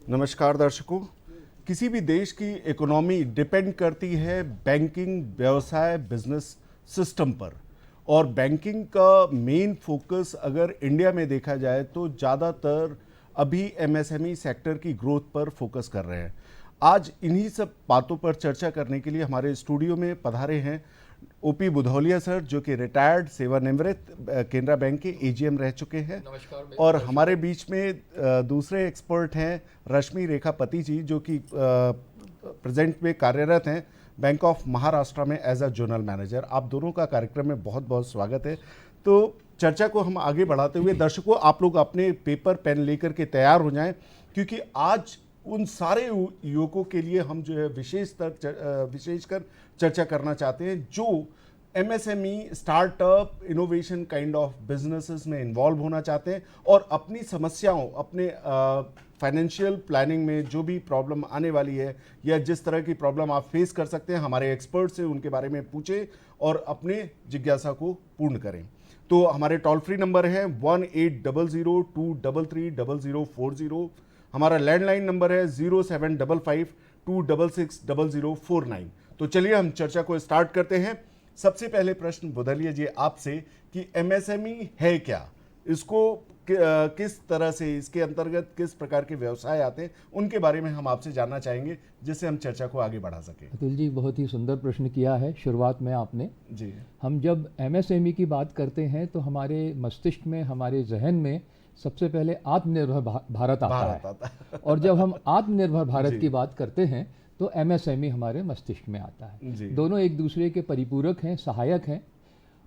नमस्कार दर्शकों। किसी भी देश की इकोनॉमी डिपेंड करती है बैंकिंग व्यवसाय बिजनेस सिस्टम पर। और बैंकिंग का मेन फोकस अगर इंडिया में देखा जाए तो ज़्यादातर अभी एमएसएमई सेक्टर की ग्रोथ पर फोकस कर रहे हैं। आज इन्हीं सब बातों पर चर्चा करने के लिए हमारे स्टूडियो में पधारे हैं ओपी बुधौलिया सर, जो कि रिटायर्ड सेवानिवृत्त केनरा बैंक के एजीएम रह चुके हैं। नमस्कार और दर्शकों। हमारे बीच में दूसरे एक्सपर्ट हैं रश्मि रेखापति जी, जो कि प्रेजेंट में कार्यरत हैं बैंक ऑफ महाराष्ट्र में एज अ जोनल मैनेजर। आप दोनों का कार्यक्रम में बहुत बहुत स्वागत है। तो चर्चा को हम आगे बढ़ाते हुए दर्शकों, आप लोग अपने पेपर पेन लेकर के तैयार हो जाएं, क्योंकि आज उन सारे युवकों के लिए हम जो है विशेषकर चर्चा करना चाहते हैं जो MSME startup innovation kind of businesses में इन्वॉल्व होना चाहते हैं और अपनी समस्याओं, अपने फाइनेंशियल प्लानिंग में जो भी प्रॉब्लम आने वाली है या जिस तरह की प्रॉब्लम आप फेस कर सकते हैं, हमारे एक्सपर्ट से उनके बारे में पूछें और अपने जिज्ञासा को पूर्ण करें। तो हमारे टोल फ्री नंबर है 1800-233-0040। हमारा लैंडलाइन नंबर है 0755-266-0049। तो चलिए हम चर्चा को स्टार्ट करते हैं। सबसे पहले प्रश्न बुधौलिया जी आपसे कि एमएसएमई है क्या, इसको किस तरह से, इसके अंतर्गत किस प्रकार के व्यवसाय आते हैं, उनके बारे में हम आपसे जानना चाहेंगे, जिससे हम चर्चा को आगे बढ़ा सकें। अतुल जी, बहुत ही सुंदर प्रश्न किया है शुरुआत में आपने जी। हम जब एमएसएमई की बात करते हैं तो हमारे मस्तिष्क में, हमारे जहन में सबसे पहले आत्मनिर्भर भारत आता है। और जब हम आत्मनिर्भर भारत की बात करते हैं तो एमएसएमई हमारे मस्तिष्क में आता है। दोनों एक दूसरे के परिपूरक हैं, सहायक हैं।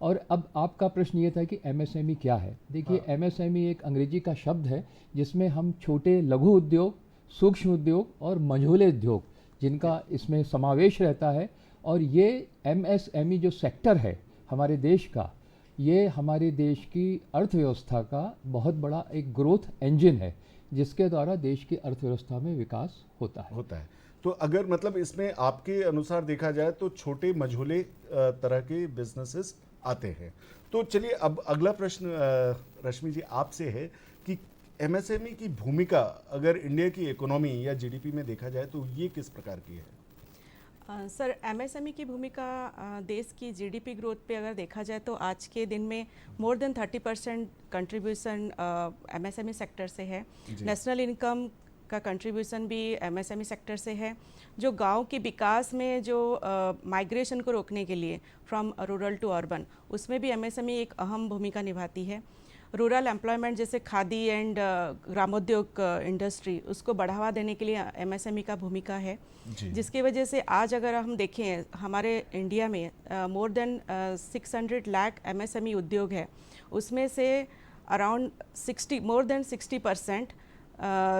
और अब आपका प्रश्न ये था कि एमएसएमई क्या है। देखिए, एमएसएमई एक अंग्रेजी का शब्द है जिसमें हम छोटे लघु उद्योग, सूक्ष्म उद्योग और मझोले उद्योग, जिनका इसमें समावेश रहता है। और ये एमएसएमई जो सेक्टर है हमारे देश का, ये हमारे देश की अर्थव्यवस्था का बहुत बड़ा एक ग्रोथ इंजन है, जिसके द्वारा देश की अर्थव्यवस्था में विकास होता है। तो अगर मतलब इसमें आपके अनुसार देखा जाए तो छोटे मझोले तरह के बिजनेसेस आते हैं। तो चलिए अब अगला प्रश्न रश्मि जी आपसे है कि एमएसएमई की भूमिका अगर इंडिया की इकोनॉमी या जीडीपी में देखा जाए तो ये किस प्रकार की है? सर, एमएसएमई की भूमिका देश की जीडीपी ग्रोथ पे अगर देखा जाए तो आज के दिन में more than 30% contribution MSME sector से है। नेशनल इनकम का कंट्रीब्यूशन भी एमएसएमई सेक्टर से है। जो गांव के विकास में जो माइग्रेशन को रोकने के लिए फ्रॉम रूरल टू अर्बन, उसमें भी एमएसएमई एक अहम भूमिका निभाती है। रूरल एम्प्लॉयमेंट जैसे खादी एंड ग्रामोद्योग इंडस्ट्री, उसको बढ़ावा देने के लिए एमएसएमई का भूमिका है, जिसकी वजह से आज अगर हम देखें हमारे इंडिया में मोर देन 600 लाख एमएसएमई उद्योग है। उसमें से around more than 60%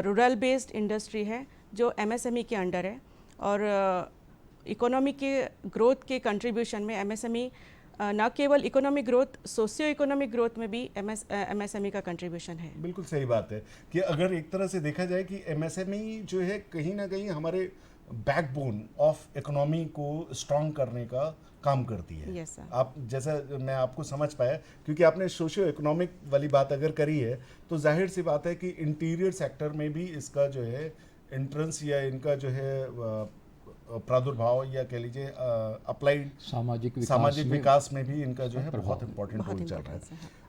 rural based industry है जो एमएसएमई के अंडर है। और इकोनॉमी के ग्रोथ के कंट्रीब्यूशन में एमएसएमई न केवल economic growth, socio economic growth में भी एमएसएमई का कंट्रीब्यूशन है। बिल्कुल सही बात है कि अगर एक तरह से देखा जाए कि एमएसएमई जो है कहीं ना कहीं हमारे बैकबोन ऑफ इकोनॉमी को स्ट्रांग करने का काम करती है। Yes, sir. आप जैसा मैं आपको समझ पाया, क्योंकि आपने सोशियो इकोनॉमिक वाली बात अगर करी है तो जाहिर सी बात है कि इंटीरियर सेक्टर में भी इसका जो है एंट्रेंस या इनका जो है प्रादुर्भाव या कह लीजिए अप्लाइड सामाजिक विकास में भी इनका जो है बहुत इंपॉर्टेंट रोल चल रहा है।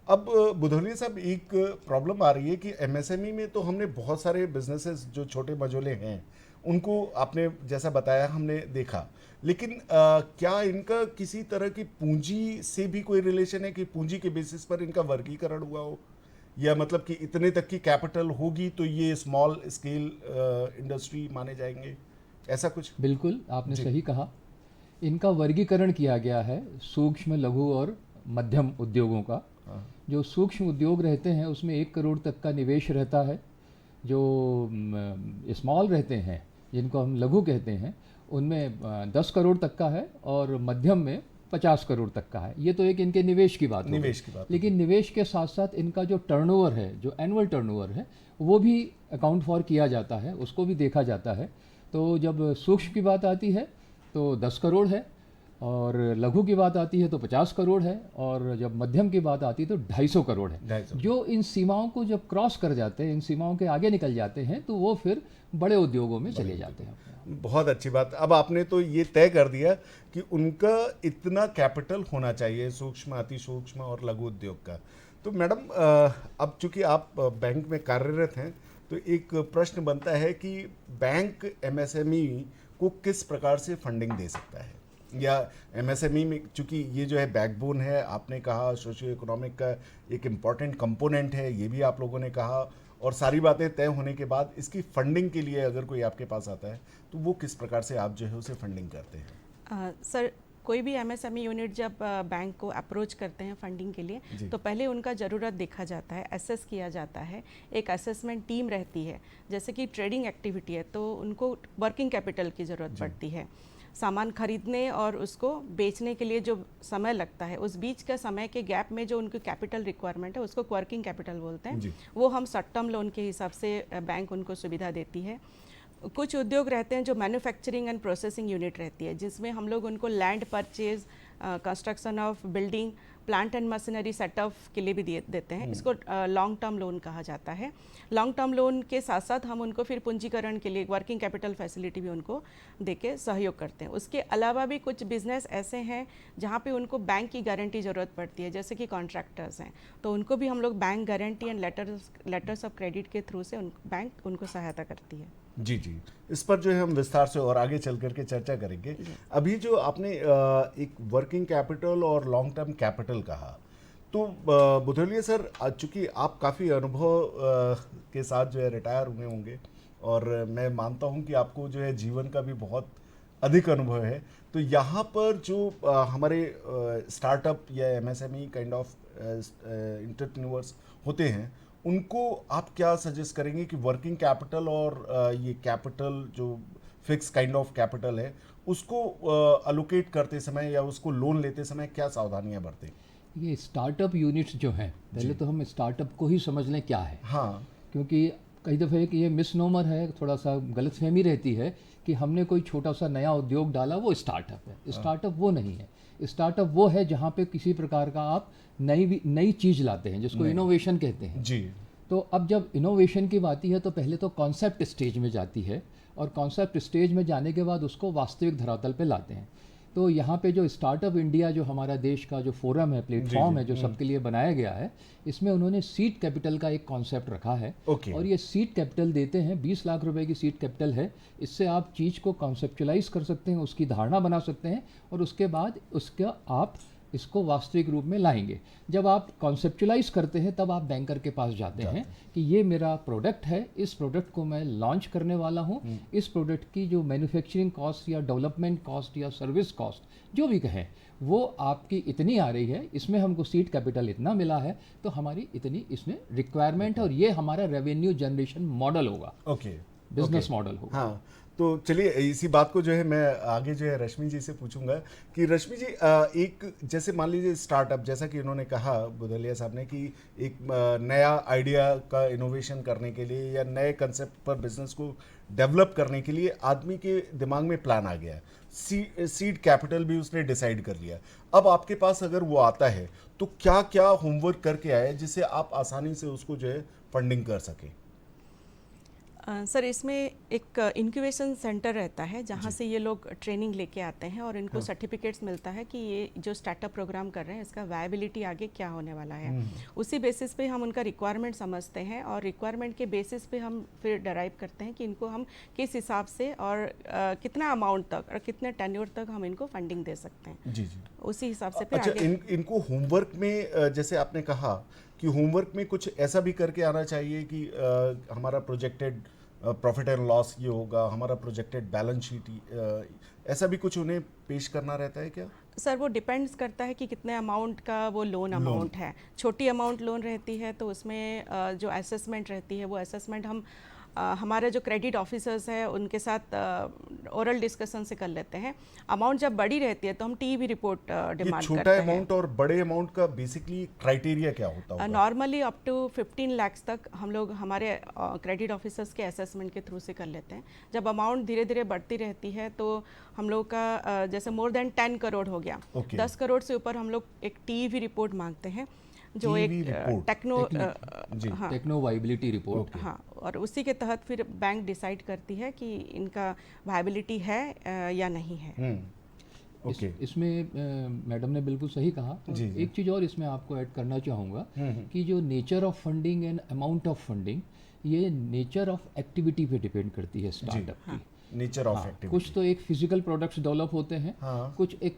अब बुधौलिया साहब, एक प्रॉब्लम आ रही है कि एमएसएमई में तो हमने बहुत सारे बिजनेसेस जो छोटे मझोले हैं उनको आपने जैसा बताया हमने देखा, लेकिन क्या इनका किसी तरह की पूंजी से भी कोई रिलेशन है कि पूंजी के बेसिस पर इनका वर्गीकरण हुआ हो, या मतलब कि इतने तक की कैपिटल होगी तो ये स्मॉल स्केल इंडस्ट्री माने जाएंगे, ऐसा कुछ? बिल्कुल, आपने सही कहा। इनका वर्गीकरण किया गया है सूक्ष्म, लघु और मध्यम उद्योगों का। जो सूक्ष्म उद्योग रहते हैं उसमें 1 करोड़ तक का निवेश रहता है। जो स्मॉल रहते हैं, जिनको हम लघु कहते हैं, उनमें 10 करोड़ तक का है और मध्यम में 50 करोड़ तक का है। ये तो एक इनके निवेश की बात है। लेकिन निवेश के साथ साथ इनका जो टर्नओवर है, जो एनुअल टर्नओवर है, वो भी अकाउंट फॉर किया जाता है, उसको भी देखा जाता है। तो जब सूक्ष्म की बात आती है तो 10 करोड़ है, और लघु की बात आती है तो 50 करोड़ है, और जब मध्यम की बात आती है तो 250 करोड़ है। 250। जो इन सीमाओं को जब क्रॉस कर जाते हैं, इन सीमाओं के आगे निकल जाते हैं, तो वो फिर बड़े उद्योगों में चले जाते हैं। बहुत अच्छी बात। अब आपने तो ये तय कर दिया कि उनका इतना कैपिटल होना चाहिए, सूक्ष्म, अति सूक्ष्म और लघु उद्योग का। तो मैडम, अब चूंकि आप बैंक में कार्यरत हैं, तो एक प्रश्न बनता है कि बैंक एमएसएमई को किस प्रकार से फंडिंग दे सकता है, या एमएसएमई में, चूंकि ये जो है बैकबोन है, आपने कहा सोशियो इकोनॉमिक का एक इम्पॉर्टेंट कंपोनेंट है, ये भी आप लोगों ने कहा, और सारी बातें तय होने के बाद इसकी फंडिंग के लिए अगर कोई आपके पास आता है तो वो किस प्रकार से आप जो है उसे फंडिंग करते हैं? सर, कोई भी एमएसएमई यूनिट जब बैंक को अप्रोच करते हैं फंडिंग के लिए, तो पहले उनका ज़रूरत देखा जाता है, असेस किया जाता है। एक असेसमेंट टीम रहती है। जैसे कि ट्रेडिंग एक्टिविटी है तो उनको वर्किंग कैपिटल की ज़रूरत पड़ती है। सामान खरीदने और उसको बेचने के लिए जो समय लगता है, उस बीच का समय के गैप में जो उनकी कैपिटल रिक्वायरमेंट है उसको वर्किंग कैपिटल बोलते हैं। वो हम शॉर्ट टर्म लोन के हिसाब से बैंक उनको सुविधा देती है। कुछ उद्योग रहते हैं जो मैन्युफैक्चरिंग एंड प्रोसेसिंग यूनिट रहती है, जिसमें हम लोग उनको land purchase, construction of building, plant and machinery setup के लिए भी देते हैं। इसको लॉन्ग टर्म लोन कहा जाता है। लॉन्ग टर्म लोन के साथ साथ हम उनको फिर पूंजीकरण के लिए वर्किंग कैपिटल फैसिलिटी भी उनको देके सहयोग करते हैं। उसके अलावा भी कुछ बिजनेस ऐसे हैं जहाँ पे उनको बैंक की गारंटी ज़रूरत पड़ती है, जैसे कि कॉन्ट्रैक्टर्स हैं, तो उनको भी हम लोग bank guarantee and letters of credit के थ्रू से बैंक उनको सहायता करती है। जी जी, इस पर जो है हम विस्तार से और आगे चल करके चर्चा करेंगे। अभी जो आपने एक वर्किंग कैपिटल और लॉन्ग टर्म कैपिटल कहा, तो बुधोलिया सर, चूंकि आप काफ़ी अनुभव के साथ जो है रिटायर हुए होंगे, और मैं मानता हूं कि आपको जो है जीवन का भी बहुत अधिक अनुभव है, तो यहाँ पर जो हमारे स्टार्टअप या एमएसएमई काइंड ऑफ एंटरप्रेन्योर्स होते हैं, उनको आप क्या सजेस्ट करेंगे कि वर्किंग कैपिटल और ये कैपिटल जो फिक्स काइंड ऑफ कैपिटल है, उसको अलोकेट करते समय या उसको लोन लेते समय क्या सावधानियां बरतें? ये स्टार्टअप यूनिट्स जो हैं, पहले तो हम स्टार्टअप को ही समझ लें क्या है। हाँ, क्योंकि कई दफ़े कि ये मिसनोमर है, थोड़ा सा गलतफहमी रहती है कि हमने कोई छोटा सा नया उद्योग डाला वो स्टार्टअप है। स्टार्टअप वो नहीं है। स्टार्टअप वो है जहाँ पे किसी प्रकार का आप नई चीज़ लाते हैं, जिसको इनोवेशन कहते हैं जी। तो अब जब इनोवेशन की बात है तो पहले तो कॉन्सेप्ट स्टेज में जाती है, और कॉन्सेप्ट स्टेज में जाने के बाद उसको वास्तविक धरातल पे लाते हैं। तो यहाँ पे जो स्टार्टअप इंडिया, जो हमारा देश का जो फोरम है, प्लेटफॉर्म है, जो सबके लिए बनाया गया है, इसमें उन्होंने सीड कैपिटल का एक कॉन्सेप्ट रखा है। और ये सीड कैपिटल देते हैं, 20 लाख रुपए की सीड कैपिटल है। इससे आप चीज़ को कॉन्सेप्चुलाइज कर सकते हैं, उसकी धारणा बना सकते हैं, और उसके बाद उसका आप इसको वास्तविक रूप में लाएंगे। जब आप कॉन्सेप्चुलाइज करते हैं तब आप बैंकर के पास जाते हैं कि ये मेरा प्रोडक्ट है, इस प्रोडक्ट को मैं लॉन्च करने वाला हूँ, इस प्रोडक्ट की जो मैन्युफैक्चरिंग कॉस्ट या डेवलपमेंट कॉस्ट या सर्विस कॉस्ट जो भी कहें, वो आपकी इतनी आ रही है, इसमें हमको सीड कैपिटल इतना मिला है, तो हमारी इतनी इसमें रिक्वायरमेंट है, और ये हमारा रेवेन्यू जनरेशन मॉडल होगा, बिजनेस मॉडल होगा। हाँ, तो चलिए इसी बात को जो है मैं आगे जो है रश्मि जी से पूछूंगा कि रश्मि जी, एक जैसे मान लीजिए स्टार्टअप, जैसा कि उन्होंने कहा बुधलिया साहब ने कि एक नया आइडिया का इनोवेशन करने के लिए या नए कंसेप्ट पर बिजनेस को डेवलप करने के लिए आदमी के दिमाग में प्लान आ गया, सीड कैपिटल भी उसने डिसाइड कर लिया। अब आपके पास अगर वो आता है तो क्या क्या होमवर्क करके आए जिससे आप आसानी से उसको जो है फंडिंग कर सकें? सर, इसमें एक इंक्यूबेशन सेंटर रहता है जहाँ से ये लोग ट्रेनिंग लेके आते हैं, और इनको सर्टिफिकेट्स मिलता है कि ये जो स्टार्टअप प्रोग्राम कर रहे हैं इसका वायबिलिटी आगे क्या होने वाला है। उसी बेसिस पे हम उनका रिक्वायरमेंट समझते हैं, और रिक्वायरमेंट के बेसिस पे हम फिर डराइव करते हैं कि इनको हम किस हिसाब से और कितना अमाउंट तक और कितने टेन्योर तक हम इनको फंडिंग दे सकते हैं। जी जी, उसी हिसाब से फिर अच्छा, आगे इनको होमवर्क में जैसे आपने कहा कि होमवर्क में कुछ ऐसा भी करके आना चाहिए कि हमारा प्रोजेक्टेड प्रॉफिट एंड लॉस ये होगा, हमारा प्रोजेक्टेड बैलेंस शीट, ऐसा भी कुछ उन्हें पेश करना रहता है क्या? सर, वो डिपेंड्स करता है कि कितने अमाउंट का वो लोन अमाउंट है। छोटी अमाउंट लोन रहती है तो उसमें जो असेसमेंट रहती है, वो असेसमेंट हम हमारे जो क्रेडिट ऑफिसर्स हैं उनके साथ ओरल डिस्कशन से कर लेते हैं। अमाउंट जब बड़ी रहती है तो हम टीईवी रिपोर्ट डिमांड छोटा करते हैं। अमाउंट और बड़े अमाउंट का बेसिकली क्राइटेरिया क्या होता है? नॉर्मली अप टू 15 लाख तक हम लोग हमारे क्रेडिट ऑफिसर्स के असेसमेंट के थ्रू से कर लेते हैं। जब अमाउंट धीरे धीरे बढ़ती रहती है तो हम लोग का जैसे मोर देन 10 करोड़ हो गया, 10 करोड़ से ऊपर हम लोग एक टीईवी रिपोर्ट मांगते हैं जो एक टेक्नो वाइबिलिटी रिपोर्ट। हाँ, और उसी के तहत फिर बैंक डिसाइड करती है कि इनका वायबिलिटी है या नहीं है। इसमें मैडम ने बिल्कुल सही कहा। एक चीज़ और इसमें आपको ऐड करना चाहूँगा कि जो nature of funding and amount of funding, ये नेचर ऑफ एक्टिविटी पे डिपेंड करती है स्टार्टअप की। नेचर ऑफ एक्टिविटी, कुछ तो एक फिजिकल प्रोडक्ट्स डेवलप होते हैं, कुछ एक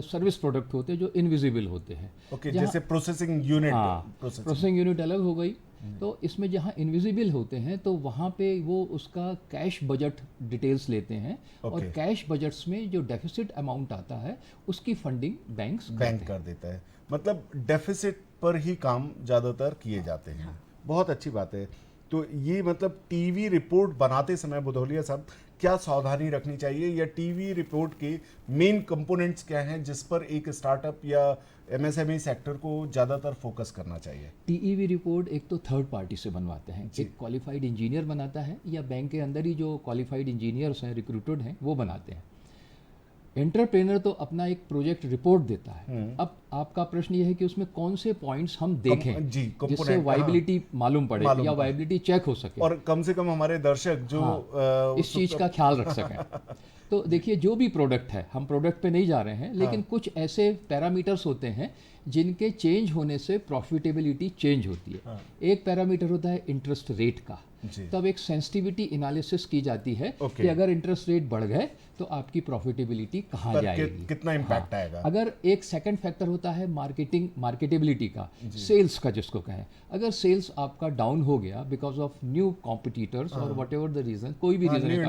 सर्विस प्रोडक्ट होते हैं जो इनविजिबल होते हैं। जैसे प्रोसेसिंग यूनिट। प्रोसेसिंग यूनिट अलग हो गई। तो इसमें जहाँ इनविजिबल होते हैं तो वहाँ पे वो उसका कैश बजट डिटेल्स लेते हैं और कैश बजट्स में जो डेफिसिट अमाउंट आता है उसकी फंडिंग बैंक कर देता है। मतलब डेफिसिट पर ही काम ज़्यादातर किए जाते हैं। बहुत अच्छी बात है। तो ये मतलब टीवी रिपोर्ट बनाते समय बुधौलिया साहब क्या सावधानी रखनी चाहिए, या टीवी रिपोर्ट के मेन कंपोनेंट्स क्या हैं जिस पर एक स्टार्टअप या एमएसएमई सेक्टर को ज़्यादातर फोकस करना चाहिए? टीईवी रिपोर्ट एक तो थर्ड पार्टी से बनवाते हैं, एक क्वालिफाइड इंजीनियर बनाता है या बैंक के अंदर ही जो क्वालिफाइड इंजीनियर्स हैं, रिक्रूटेड हैं, वो बनाते हैं। एंटरप्रेनर तो अपना एक प्रोजेक्ट रिपोर्ट देता है। अब आपका प्रश्न ये है कि उसमें कौन से पॉइंट्स हम देखें जिससे वाइबिलिटी मालूम पड़े या वाइबिलिटी चेक हो सके, और कम से कम हमारे दर्शक जो इस चीज़ का ख्याल रख सकें। तो देखिए, जो भी प्रोडक्ट है, हम प्रोडक्ट पे नहीं जा रहे हैं, लेकिन कुछ ऐसे पैरामीटर्स होते हैं जिनके चेंज होने से प्रॉफिटेबिलिटी चेंज होती है। एक पैरामीटर होता है इंटरेस्ट रेट का। तब एक सेंसिटिविटी एनालिसिस की जाती है कि अगर इंटरेस्ट रेट बढ़ गए तो आपकी प्रॉफिटेबिलिटी कहाँ जाएगी, कितना इम्पैक्ट आएगा। अगर एक सेकंड फैक्टर होता है मार्केटेबिलिटी का, सेल्स का जिसको कहें। अगर सेल्स आपका डाउन हो गया बिकॉज ऑफ न्यू कॉम्पिटिटर्स और वट एवर द रीजन, कोई भी रीजन, न्यू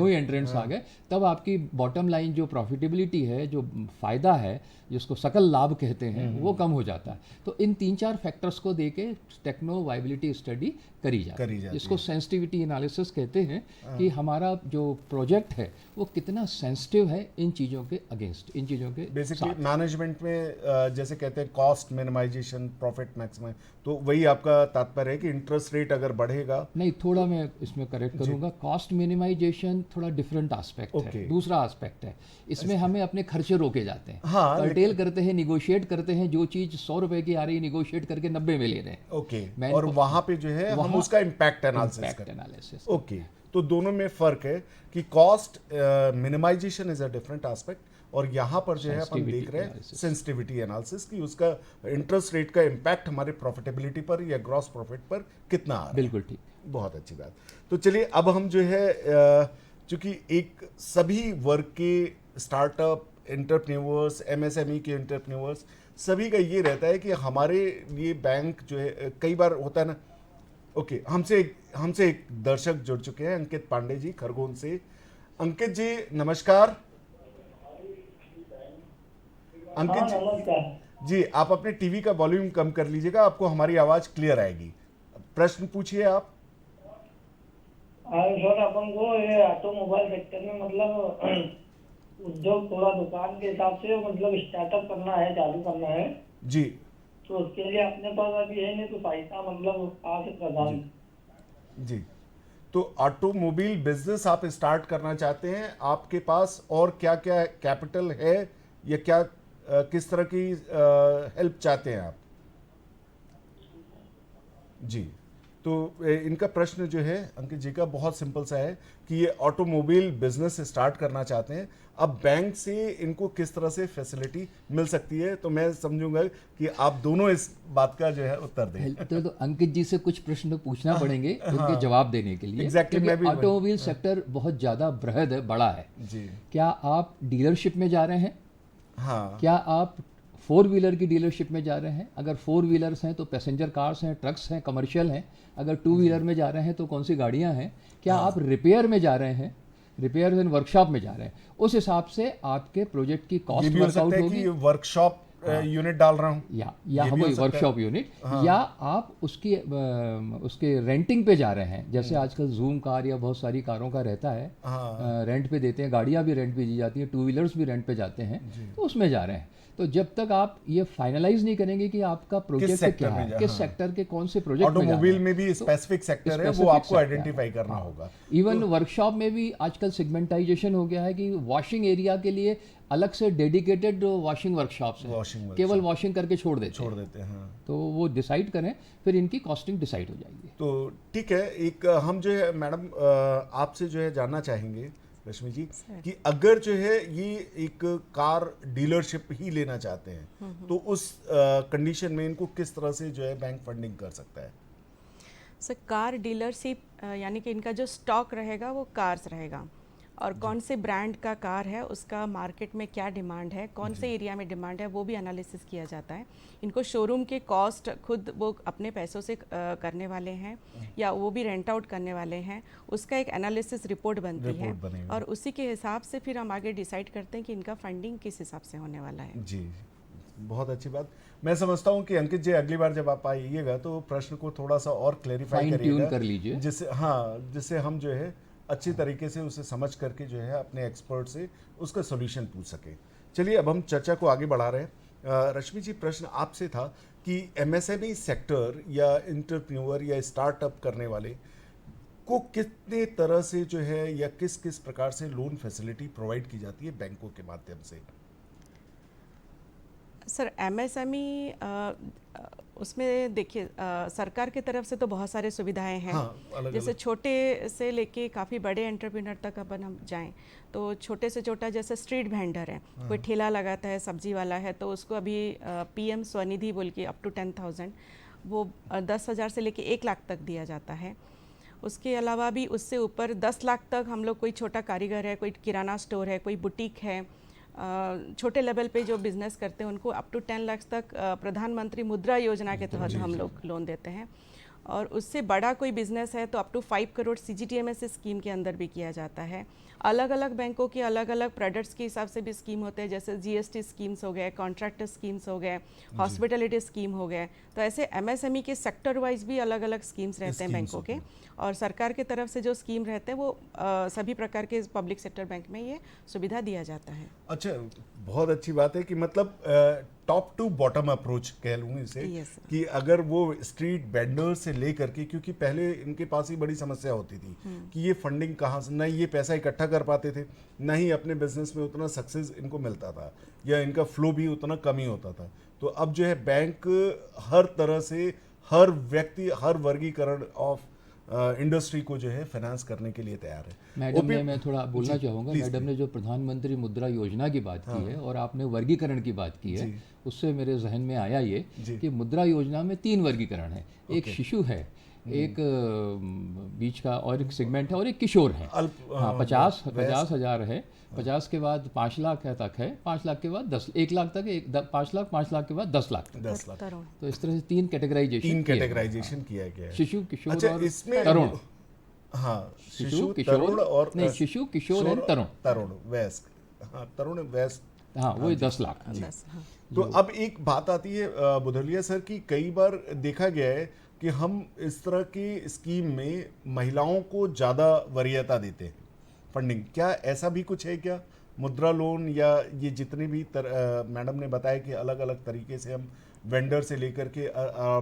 एंट्रेंट्स आ गए, तब आपकी बॉटम लाइन जो प्रॉफिटेबिलिटी है, जो फायदा है, जिसको सकल लाभ कहते हैं, वो कम हो जाता है। तो इन 3-4 फैक्टर्स को देके टेक्नो वाइबिलिटी स्टडी करी जाती है, जिसको सेंसिटिविटी एनालिसिस कहते हैं कि हमारा जो प्रोजेक्ट है वो कितना सेंसिटिव है इन चीज़ों के अगेंस्ट, इन चीज़ों के बेसिकली मैनेजमेंट में जैसे कहते हैं कॉस्ट मिनिमाइजेशन, प्रॉफिट मैक्सिमाइज, तो वही आपका तात्पर्य है कि इंटरेस्ट रेट अगर बढ़ेगा। नहीं, थोड़ा मैं इसमें करेक्ट करूंगा। कॉस्ट मिनिमाइजेशन थोड़ा डिफरेंट एस्पेक्ट है, दूसरा एस्पेक्ट है। इसमें हमें अपने खर्चे रोके जाते हैं, कर्टेल करते हैं, निगोशिएट करते हैं, जो चीज़ 100 रुपए की आ रही है निगोशिएट करके 90 में ले रहे हैं। और वहाँ पे जो है हम उसका इम्पैक्ट एनालिसिस। तो दोनों में फर्क है कि cost minimization is a different aspect, और यहाँ पर जो है अपन देख रहे हैं सेंसिटिविटी एनालिसिस कि उसका इंटरेस्ट रेट का इम्पैक्ट हमारे प्रॉफिटेबिलिटी पर या ग्रॉस प्रॉफिट पर कितना आ रहा है। बिल्कुल ठीक, बहुत अच्छी बात। तो चलिए अब हम जो है चूंकि एक सभी वर्ग के स्टार्टअप एंटरप्रेन्योर्स, एमएसएमई के एंटरप्रेन्योर्स, सभी का ये रहता है कि हमारे लिए बैंक जो है, कई बार होता है ना, हमसे एक दर्शक जुड़ चुके हैं, अंकित पांडे जी खरगोन से। अंकित जी नमस्कार। अंकित जी, आप अपने टीवी का वॉल्यूम कम कर लीजिएगा, आपको हमारी आवाज क्लियर आएगी। प्रश्न पूछिए आप। सर, अपन को ये ऑटोमोबाइल सेक्टर में मतलब उद्योग, थोड़ा दुकान के हिसाब से मतलब स्टार्टअप करना है, चालू करना है जी। तो उसके लिए अपने पास अभी है नहीं तो सहायता मतलब कहाँ से प्रदान जी। तो ऑटोमोबाइल बिजनेस आप स्टार्ट करना चाहते हैं, आपके पास और क्या क्या कैपिटल है, या क्या किस तरह की हेल्प चाहते हैं आप? जी, तो इनका प्रश्न जो है अंकित जी का बहुत सिंपल सा है कि ये ऑटोमोबाइल बिजनेस स्टार्ट करना चाहते हैं। अब बैंक से इनको किस तरह से फैसिलिटी मिल सकती है, तो मैं समझूंगा कि आप दोनों इस बात का जो है उत्तर दें। तो अंकित जी से कुछ प्रश्न पूछना पड़ेंगे उनके जवाब देने के लिए। एग्जैक्टली, ऑटोमोबाइल सेक्टर बहुत ज़्यादा बृहद है, बड़ा है जी। क्या आप डीलरशिप में जा रहे हैं? हाँ। क्या आप 4 व्हीलर की डीलरशिप में जा रहे हैं? अगर 4 व्हीलर्स हैं तो पैसेंजर कार्स हैं, ट्रक्स हैं, कमर्शियल हैं। अगर 2 व्हीलर में जा रहे हैं तो कौन सी गाड़ियां हैं? क्या आप रिपेयर में जा रहे हैं, रिपेयर एंड वर्कशॉप में जा रहे हैं? उस हिसाब से आपके प्रोजेक्ट की कॉस्ट वर्कआउट होगी। वर्कशॉप यूनिट डाल रहा हूँ, या ये हम भी हो सकता है। वर्कशॉप यूनिट, या आप उसके रेंटिंग पे जा रहे हैं, जैसे आजकल जूम कार या बहुत सारी कारों का रहता है, रेंट पे देते हैं, गाड़ियां भी रेंट पे दी जाती हैं, टू व्हीलर्स भी रेंट पे जाते हैं, तो उसमें जा रहे हैं। तो जब तक आप ये फाइनलाइज नहीं करेंगे कि आपका प्रोजेक्ट सेक्टर क्या में है, जा- किस हाँ। सेक्टर के कौन से प्रोजेक्ट में जा रहे ऑटोमोबाइल हैं, में भी तो स्पेसिफिक सेक्टर है, वो specific आपको sector आइडेंटिफाई है। करना हाँ। होगा। इवन वर्कशॉप में भी आजकल सेगमेंटाइजेशन हो गया है कि वॉशिंग एरिया के लिए अलग से डेडिकेटेड वॉशिंग वर्कशॉप्स हैं, Washing केवल वॉशिंग करके छोड़ देते छोड़ हैं। देते हैं, हाँ। तो वो डिसाइड करें, फिर इनकी कॉस्टिंग डिसाइड हो जाएगी। तो ठीक है, एक हम जो है मैडम आपसे जो है जानना चाहेंगे रश्मि जी कि अगर जो है ये एक कार डीलरशिप ही लेना चाहते हैं तो उस कंडीशन में इनको किस तरह से जो है बैंक फंडिंग कर सकता है? सर कार डीलरशिप यानी कि इनका जो स्टॉक रहेगा वो कार्स रहेगा, और कौन से ब्रांड का कार है, उसका मार्केट में क्या डिमांड है, कौन से एरिया में डिमांड है, वो भी एनालिसिस किया जाता है। इनको शोरूम के कॉस्ट खुद वो अपने पैसों से करने वाले हैं या वो भी रेंट आउट करने वाले हैं, उसका एक एनालिसिस रिपोर्ट बनती है, बनेगा। और उसी के हिसाब से फिर हम आगे डिसाइड करते हैं कि इनका फंडिंग किस हिसाब से होने वाला है। जी, बहुत अच्छी बात। मैं समझता हूँ कि अंकित जी अगली बार जब आप आइएगा तो प्रश्न को थोड़ा सा और क्लेरिफाई Fine करिएगा, tune कर लीजिए। जिससे हम जो है अच्छी तरीके से उसे समझ करके जो है अपने एक्सपर्ट से उसका सॉल्यूशन पूछ सके। चलिए अब हम चर्चा को आगे बढ़ा रहे हैं। रश्मि जी, प्रश्न आपसे था कि एमएसएमई सेक्टर या इंटरप्रेन्योर या स्टार्टअप करने वाले को कितने तरह से जो है या किस किस प्रकार से लोन फैसिलिटी प्रोवाइड की जाती है बैंकों के माध्यम से? सर एमएसएमई उसमें देखिए सरकार की तरफ से तो बहुत सारे सुविधाएं हैं। हाँ, अलग जैसे छोटे से लेके काफ़ी बड़े एंटरप्रेन्योर तक अपन हम जाएं तो छोटे से छोटा जैसे स्ट्रीट वेंडर है, कोई ठेला लगाता है, सब्जी वाला है, तो उसको अभी पीएम स्वनिधि बोल के अप टू 10,000 वो 10,000 से लेके 1 लाख तक दिया जाता है। उसके अलावा भी उससे ऊपर 10 लाख तक हम लोग, कोई छोटा कारीगर है, कोई किराना स्टोर है, कोई बुटीक है, छोटे लेवल पे जो बिजनेस करते हैं उनको अप टू 10 लाख तक प्रधानमंत्री मुद्रा योजना के तहत हम लोग लोन देते हैं। और उससे बड़ा कोई बिजनेस है तो up to 5 crore CGTMSE scheme के अंदर भी किया जाता है। अलग अलग बैंकों के अलग अलग प्रोडक्ट्स के हिसाब से भी स्कीम होते हैं, जैसे GST स्कीम्स हो गए, कॉन्ट्रैक्टर स्कीम्स हो गए, हॉस्पिटलिटी स्कीम हो गए। तो ऐसे MSME के सेक्टर वाइज भी अलग अलग स्कीम्स रहते हैं बैंकों के, और सरकार की तरफ से जो स्कीम रहते हैं वो सभी प्रकार के पब्लिक सेक्टर बैंक में ये सुविधा दिया जाता है। अच्छा, बहुत अच्छी बात है कि मतलब टॉप टू बॉटम अप्रोच कह लूँ इसे, Yes, sir. कि अगर वो स्ट्रीट वेंडर से ले करके, क्योंकि पहले इनके पास ही बड़ी समस्या होती थी कि ये फंडिंग कहाँ से, न ये पैसा इकट्ठा कर पाते थे, न ही अपने बिजनेस में उतना सक्सेस इनको मिलता था, या इनका फ्लो भी उतना कम ही होता था। तो अब जो है बैंक हर तरह से हर व्यक्ति, हर वर्गीकरण ऑफ इंडस्ट्री को जो है फाइनेंस करने के लिए तैयार है। मैडम ने, मैं थोड़ा बोलना जी, चाहूँगा, प्लीज, मैडम ने जो प्रधानमंत्री मुद्रा योजना की बात की है और आपने वर्गीकरण की बात की है, उससे मेरे जहन में आया ये कि मुद्रा योजना में 3 वर्गीकरण है। एक शिशु है, एक बीच का और एक सेगमेंट है, और एक किशोर है। हाँ, 50,000 है, 50 के बाद 5 लाख तक है, 5 लाख के बाद 1 लाख तक, 5 लाख के बाद 10 लाख तक। 10 लाख। तो इस तरह से 3 कैटेगराइजेशन किया गया है। शिशु, किशोर अच्छा, और इसमें तरुण। हाँ, शिशु, तरुण और नहीं, शिशु, किशोर और तरुण। तरुण वयस्क, हाँ, तरुण वयस्क, हाँ, वही 10 लाख। 10, हाँ। तो अब एक बात आती है बुधलिया सर की, कई बार देखा गया है कि हम इस तरह की स्कीम में महिलाओं को ज़्यादा वरीयता देते हैं फंडिंग। क्या ऐसा भी कुछ है क्या? मुद्रा लोन या ये जितने भी मैडम ने बताया कि अलग अलग तरीके से हम वेंडर से लेकर के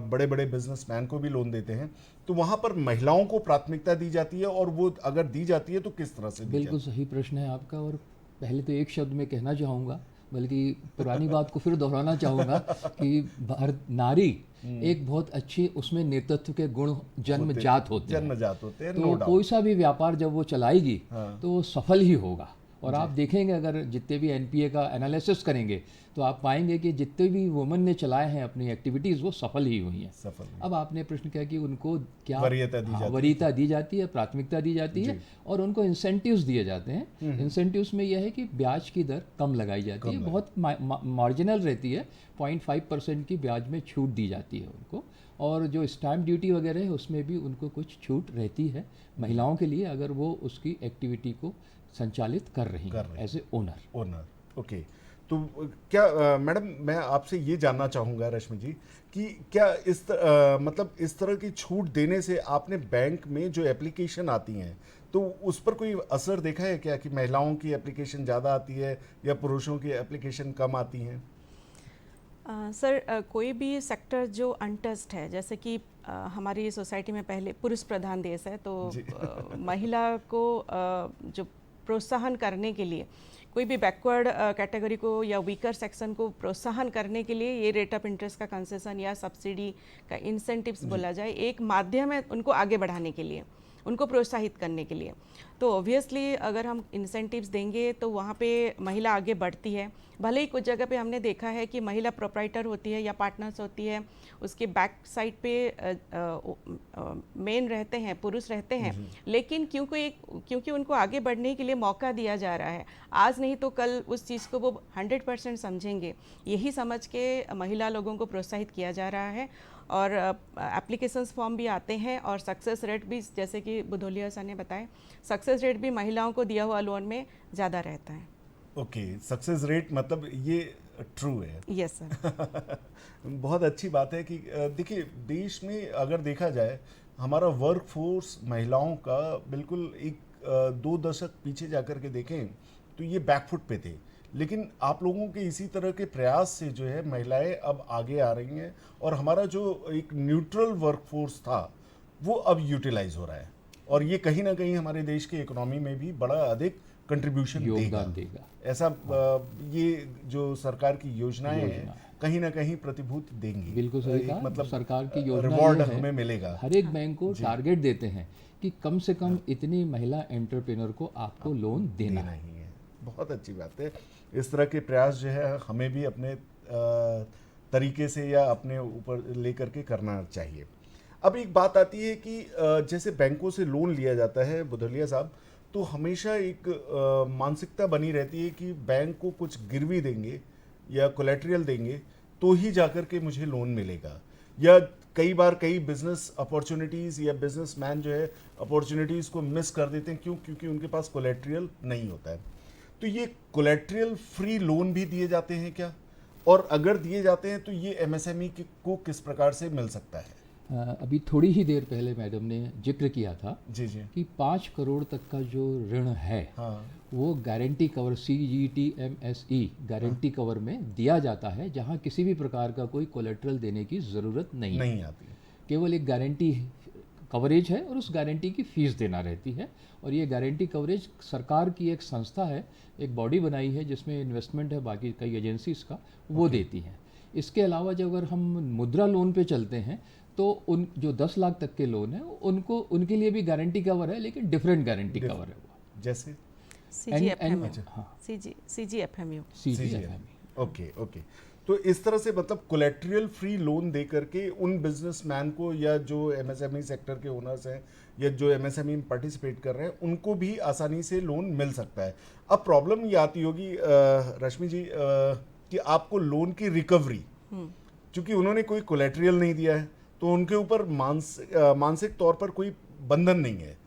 बड़े बड़े बिजनेसमैन को भी लोन देते हैं, तो वहाँ पर महिलाओं को प्राथमिकता दी जाती है, और वो अगर दी जाती है तो किस तरह से दी बिल्कुल सही प्रश्न है आपका। और पहले तो एक शब्द में कहना चाहूँगा, बल्कि पुरानी बात को फिर दोहराना चाहूँगा कि भारत नारी एक बहुत अच्छी, उसमें नेतृत्व के गुण जन्मजात होते हैं। जन्मजात होते हैं, तो कोई सा भी व्यापार जब वो चलाएगी तो वो सफल ही होगा। और आप देखेंगे, अगर जितने भी एनपीए का एनालिसिस करेंगे तो आप पाएंगे कि जितने भी वुमेन ने चलाए हैं अपनी एक्टिविटीज़, वो सफल ही हुई हैं। सफल। अब आपने प्रश्न किया कि उनको क्या वरीयता दी जाती है, प्राथमिकता दी जाती है, और उनको इंसेंटिव्स दिए जाते हैं। इंसेंटिव्स में यह है कि ब्याज की दर कम लगाई जाती है, बहुत मार्जिनल रहती है, 0.5% की ब्याज में छूट दी जाती है उनको। और जो स्टैम्प ड्यूटी वगैरह है उसमें भी उनको कुछ छूट रहती है महिलाओं के लिए, अगर वो उसकी एक्टिविटी को संचालित कर रही हैं एज ए ओनर। ओके, तो क्या मैडम, मैं आपसे ये जानना चाहूँगा रश्मि जी कि क्या मतलब इस तरह की छूट देने से आपने बैंक में जो एप्लीकेशन आती हैं तो उस पर कोई असर देखा है क्या, कि महिलाओं की एप्लीकेशन ज़्यादा आती है या पुरुषों की एप्लीकेशन कम आती हैं? सर कोई भी सेक्टर जो अनटच्ड है, जैसे कि हमारी सोसाइटी में पहले पुरुष प्रधान देश है, तो महिला को जो प्रोत्साहन करने के लिए, कोई भी बैकवर्ड कैटेगरी को या वीकर सेक्शन को प्रोत्साहन करने के लिए ये रेट ऑफ इंटरेस्ट का कंसेशन या सब्सिडी का इंसेंटिव्स बोला जाए, एक माध्यम है उनको आगे बढ़ाने के लिए, उनको प्रोत्साहित करने के लिए। तो ऑब्वियसली अगर हम इंसेंटिव्स देंगे तो वहाँ पे महिला आगे बढ़ती है। भले ही कुछ जगह पे हमने देखा है कि महिला प्रोप्राइटर होती है या पार्टनर्स होती है, उसके बैक साइड पे मेन रहते हैं, पुरुष रहते हैं, लेकिन क्योंकि उनको आगे बढ़ने के लिए मौका दिया जा रहा है, आज नहीं तो कल उस चीज़ को वो 100% समझेंगे, यही समझ के महिला लोगों को प्रोत्साहित किया जा रहा है। और एप्लीकेशंस फॉर्म भी आते हैं और सक्सेस रेट भी, जैसे कि बुधोलिया सर ने बताया, सक्सेस रेट भी महिलाओं को दिया हुआ लोन में ज़्यादा रहता है। ओके, सक्सेस रेट मतलब ये ट्रू है। Yes sir. बहुत अच्छी बात है कि देखिए देश में अगर देखा जाए हमारा वर्क फोर्स महिलाओं का बिल्कुल एक 2 दशक पीछे जाकर के देखें तो ये बैकफुट पे थे, लेकिन आप लोगों के इसी तरह के प्रयास से जो है महिलाएं अब आगे आ रही हैं और हमारा जो एक न्यूट्रल वर्कफोर्स था वो अब यूटिलाइज हो रहा है और ये कहीं ना कहीं हमारे देश की इकोनॉमी में भी बड़ा अधिक कंट्रीब्यूशन देगा। ऐसा ये जो सरकार की योजनाएं हैं कहीं ना कहीं प्रतिभूति देंगी। बिल्कुल सही कहा, मतलब सरकार की योजना रिवॉर्ड ये है, हमें मिलेगा। हर एक बैंक को टारगेट देते हैं कि कम से कम इतनी महिला एंटरप्रेन्योर को आपको लोन देना ही है। बहुत अच्छी बात है। इस तरह के प्रयास जो है हमें भी अपने तरीके से या अपने ऊपर लेकर के करना चाहिए। अब एक बात आती है कि जैसे बैंकों से लोन लिया जाता है बुधलिया साहब, तो हमेशा एक मानसिकता बनी रहती है कि बैंक को कुछ गिरवी देंगे या कोलेट्रियल देंगे तो ही जाकर के मुझे लोन मिलेगा, या कई बार कई बिजनेस अपॉर्चुनिटीज़ या बिजनेसमैन जो है अपॉर्चुनिटीज़ को मिस कर देते हैं। क्यों? क्योंकि उनके पास कोलेट्रियल नहीं होता है। तो ये कोलेट्रियल फ्री लोन भी दिए जाते हैं क्या, और अगर दिए जाते हैं तो ये एमएसएमई को किस प्रकार से मिल सकता है? अभी थोड़ी ही देर पहले मैडम ने जिक्र किया था जी कि 5 करोड़ तक का जो ऋण है, वो guarantee cover CGTMSE guarantee cover में दिया जाता है, जहां किसी भी प्रकार का कोई कोलेट्रल देने की ज़रूरत नहीं आती, केवल एक गारंटी कवरेज है और उस गारंटी की फीस देना रहती है। और ये गारंटी कवरेज सरकार की एक संस्था है, एक बॉडी बनाई है जिसमें इन्वेस्टमेंट है, बाकी कई एजेंसीज का, वो देती हैं। इसके अलावा जब अगर हम मुद्रा लोन पे चलते हैं तो उन जो 10 लाख तक के लोन है उनको, उनके लिए भी गारंटी कवर है, लेकिन डिफरेंट गारंटी कवर है वो, जैसे CGFMU। ओके। तो इस तरह से मतलब कोलेट्रियल फ्री लोन दे करके उन बिजनेसमैन को या जो एमएसएमई सेक्टर के ओनर्स हैं या जो एमएसएमई में पार्टिसिपेट कर रहे हैं उनको भी आसानी से लोन मिल सकता है। अब प्रॉब्लम ये आती होगी रश्मि जी कि आपको लोन की रिकवरी, क्योंकि उन्होंने कोई कोलेट्रियल नहीं दिया है तो उनके ऊपर मानसिक तौर पर कोई बंधन नहीं है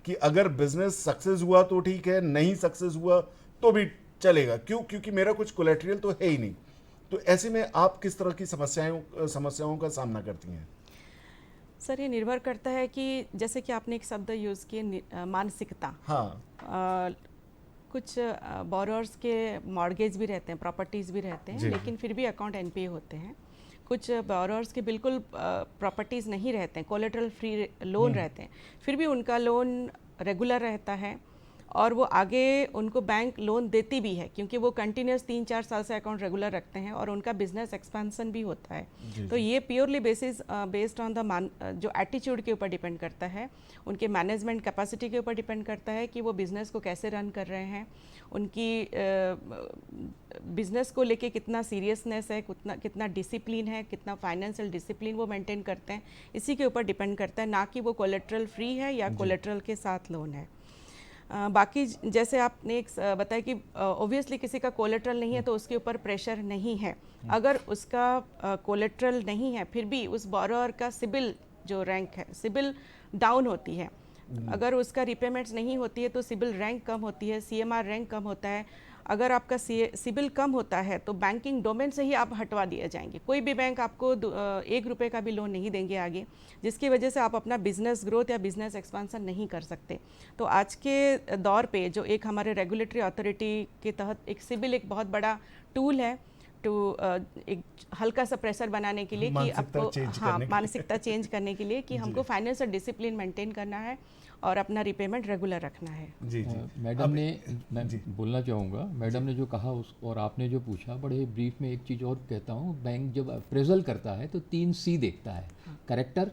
कि अगर बिजनेस सक्सेस हुआ तो ठीक है, नहीं सक्सेस हुआ तो भी चलेगा। क्यों? क्योंकि मेरा कुछ कोलेट्रियल तो है ही नहीं। तो ऐसे में आप किस तरह की समस्याओं का सामना करती हैं? सर ये निर्भर करता है कि जैसे कि आपने एक शब्द यूज़ किए, मानसिकता। कुछ बोरोअर्स के मॉर्गेज भी रहते हैं, प्रॉपर्टीज़ भी रहते हैं, लेकिन फिर भी अकाउंट NPA होते हैं। कुछ बोरोअर्स के बिल्कुल प्रॉपर्टीज़ नहीं रहते हैं, कोलेट्रल फ्री लोन रहते हैं, फिर भी उनका लोन रेगुलर रहता है और वो आगे उनको बैंक लोन देती भी है, क्योंकि वो कंटिन्यूस 3-4 साल से अकाउंट रेगुलर रखते हैं और उनका बिजनेस एक्सपेंशन भी होता है। तो ये प्योरली बेस्ड ऑन द जो एटीट्यूड के ऊपर डिपेंड करता है, उनके मैनेजमेंट कैपेसिटी के ऊपर डिपेंड करता है कि वो बिज़नेस को कैसे रन कर रहे हैं, उनकी बिज़नेस को लेके कितना सीरियसनेस है, कितना डिसिप्लिन है, कितना फाइनेंशियल डिसिप्लिन वो मेंटेन करते हैं, इसी के ऊपर डिपेंड करता है, ना कि वो कोलेट्रल फ्री है या कोलेट्रल के साथ लोन है। बाकी जैसे आपने एक बताया कि ऑब्वियसली किसी का कोलेट्रल नहीं है तो उसके ऊपर प्रेशर नहीं है। अगर उसका कोलेट्रल नहीं है फिर भी उस बोरोअर का सिबिल जो रैंक है, सिबिल डाउन होती है। अगर उसका रिपेमेंट्स नहीं होती है तो सिबिल रैंक कम होती है, CMR रैंक कम होता है, अगर आपका सिबिल कम होता है तो बैंकिंग डोमेन से ही आप हटवा दिए जाएंगे। कोई भी बैंक आपको 1 रुपये का भी लोन नहीं देंगे आगे, जिसकी वजह से आप अपना बिजनेस ग्रोथ या बिजनेस एक्सपांसन नहीं कर सकते। तो आज के दौर पे जो एक हमारे रेगुलेटरी अथॉरिटी के तहत एक सिबिल एक बहुत बड़ा टूल है टू एक हल्का सा प्रेशर बनाने के लिए कि आपको मानसिकता चेंज करने के लिए कि हमको फाइनेंशियल डिसिप्लिन मेंटेन करना है और अपना रिपेमेंट रेगुलर रखना है। जी जी मैडम ने, मैं बोलना चाहूँगा, मैडम ने जो कहा उस और आपने जो पूछा, बड़े ब्रीफ में एक चीज़ और कहता हूँ। बैंक जब अप्रेजल करता है तो 3 C देखता है। करेक्टर,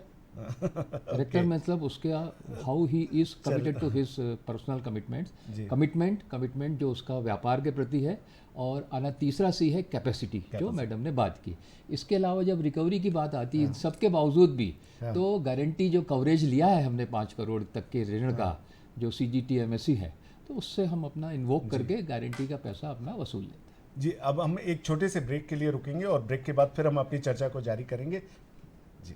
करेक्टर मतलब उसके how he is committed to his personal commitments, commitment जो उसका व्यापार के प्रति है, और आना तीसरा C है कैपेसिटी, जो मैडम ने बात की। इसके अलावा जब रिकवरी की बात आती है, सबके बावजूद भी तो गारंटी जो कवरेज लिया है हमने 5 करोड़ तक के ऋण का, जो CGTMSE है, तो उससे हम अपना इन्वोक करके गारंटी का पैसा अपना वसूल लेते हैं। जी, अब हम एक छोटे से ब्रेक के लिए रुकेंगे और ब्रेक के बाद फिर हम अपनी चर्चा को जारी करेंगे। जी।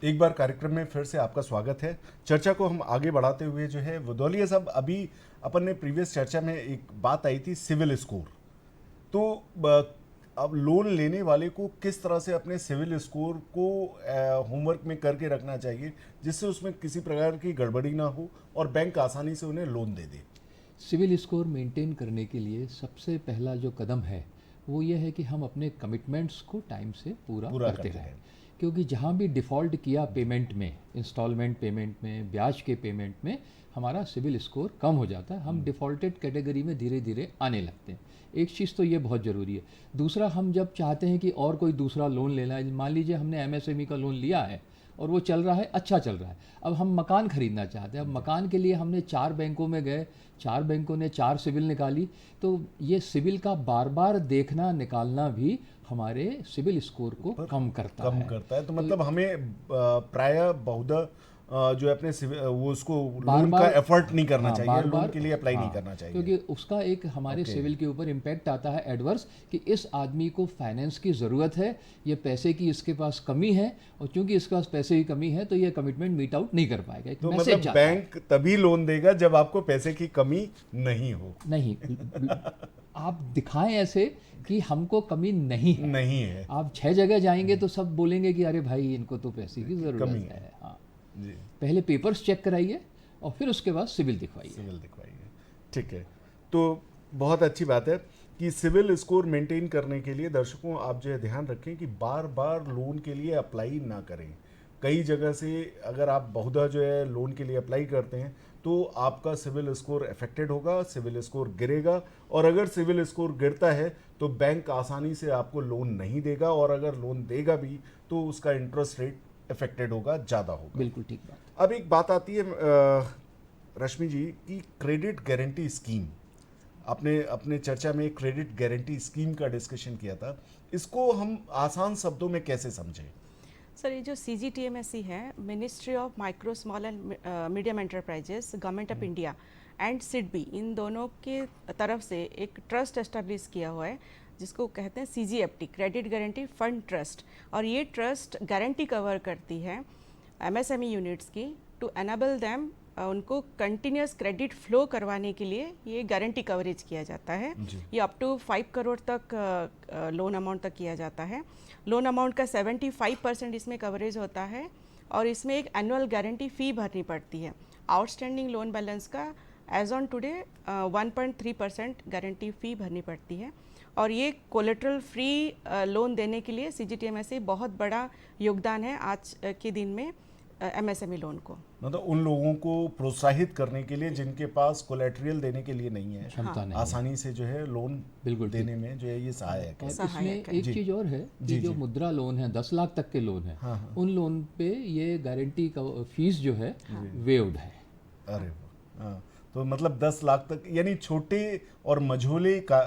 एक बार कार्यक्रम में फिर से आपका स्वागत है। चर्चा को हम आगे बढ़ाते हुए जो है वदौलिया साहब, अभी अपन ने प्रीवियस चर्चा में एक बात आई थी सिविल स्कोर। तो अब लोन लेने वाले को किस तरह से अपने सिविल स्कोर को होमवर्क में करके रखना चाहिए जिससे उसमें किसी प्रकार की गड़बड़ी ना हो और बैंक आसानी से उन्हें लोन दे दे। सिविल स्कोर मेंटेन करने के लिए सबसे पहला जो कदम है वो ये है कि हम अपने कमिटमेंट्स को टाइम से पूरा करते रहें, क्योंकि जहाँ भी डिफ़ॉल्ट किया पेमेंट में, इंस्टॉलमेंट पेमेंट में, ब्याज के पेमेंट में, हमारा सिविल स्कोर कम हो जाता है। हम डिफ़ॉल्टेड कैटेगरी में धीरे धीरे आने लगते हैं। एक चीज़ तो ये बहुत ज़रूरी है। दूसरा, हम जब चाहते हैं कि और कोई दूसरा लोन लेना है, मान लीजिए हमने MSME का लोन लिया है और वो चल रहा है, अच्छा चल रहा है, अब हम मकान खरीदना चाहते हैं। अब मकान के लिए हमने 4 बैंकों में गए, 4 बैंकों ने 4 सिविल निकाली, तो ये सिविल का बार बार देखना निकालना भी हमारे सिविल स्कोर को कम करता है। तो मतलब हमें प्रायः बहुधा जो है अपने वो उसको बार लोन का बार- एफर्ट नहीं करना हाँ, चाहिए, बार लोन बार- के लिए अप्लाई नहीं हाँ, करना चाहिए। क्योंकि उसका एक हमारे Okay. सिविल के ऊपर इम्पैक्ट आता है एडवर्स कि इस आदमी को फाइनेंस की ज़रूरत है, ये पैसे की इसके पास कमी है, और चूंकि इसके पास पैसे की कमी है तो ये कमिटमेंट मीट आउट नहीं कर पाएगा। एक तो मैसेज मतलब जाता है। बैंक तभी लोन देगा जब आपको पैसे की कमी नहीं हो। नहीं, आप दिखाएं ऐसे कि हमको कमी नहीं है। नहीं है आप 6 जगह जाएंगे तो सब बोलेंगे कि अरे भाई इनको तो पैसे की कमी ज़रूरत है। है। हाँ, जी, पहले पेपर्स चेक कराइए और फिर उसके बाद सिविल दिखवाइए। सिविल दिखवाइए। ठीक है, तो बहुत अच्छी बात है कि सिविल स्कोर मेंटेन करने के लिए दर्शकों आप जो है ध्यान रखें कि बार बार लोन के लिए अप्लाई ना करें। कई जगह से अगर आप बहुधा जो है लोन के लिए अप्लाई करते हैं तो आपका सिविल स्कोर अफेक्टेड होगा, सिविल स्कोर गिरेगा, और अगर सिविल स्कोर गिरता है तो बैंक आसानी से आपको लोन नहीं देगा, और अगर लोन देगा भी तो उसका इंटरेस्ट रेट अफेक्टेड होगा, ज़्यादा होगा। बिल्कुल ठीक बात। अब एक बात आती है रश्मि जी की क्रेडिट गारंटी स्कीम। आपने अपने चर्चा में क्रेडिट गारंटी स्कीम का डिस्कशन किया था, इसको हम आसान शब्दों में कैसे समझें? सर, ये जो CGTMSE है, ministry of micro small and medium enterprises, government of India and SIDBI, इन दोनों के तरफ से एक ट्रस्ट एस्टेब्लिश किया हुआ है जिसको कहते हैं CGFT, credit guarantee fund trust. और ये ट्रस्ट गारंटी कवर करती है MSME यूनिट्स की टू एनेबल दैम, उनको कंटिन्यूस क्रेडिट फ्लो करवाने के लिए ये गारंटी कवरेज किया जाता है। ये अप टू 5 करोड़ तक लोन अमाउंट तक किया जाता है। लोन अमाउंट का 75% इसमें कवरेज होता है, और इसमें एक एनुअल गारंटी फ़ी भरनी पड़ती है। आउटस्टैंडिंग लोन बैलेंस का एज ऑन टुडे 1.3% गारंटी फ़ी भरनी पड़ती है। और ये कोलेट्रल फ्री लोन देने के लिए CGTMSE बहुत बड़ा योगदान है आज के दिन में MSME लोन को। मतलब उन लोगों को प्रोत्साहित करने के लिए जिनके पास कोलेट्रियल देने के लिए नहीं है, क्षमता नहीं, आसानी से जो है लोन बिल्कुल देने में जो है ये सहायक है। और सहायक इसमें है। एक चीज और है कि जो मुद्रा लोन है 10 लाख तक के लोन है, उन लोन पे ये गारंटी का फीस जो है वेव्ड है। अरे वाह, हाँ, तो मतलब 10 लाख तक, यानी छोटे और मझोले का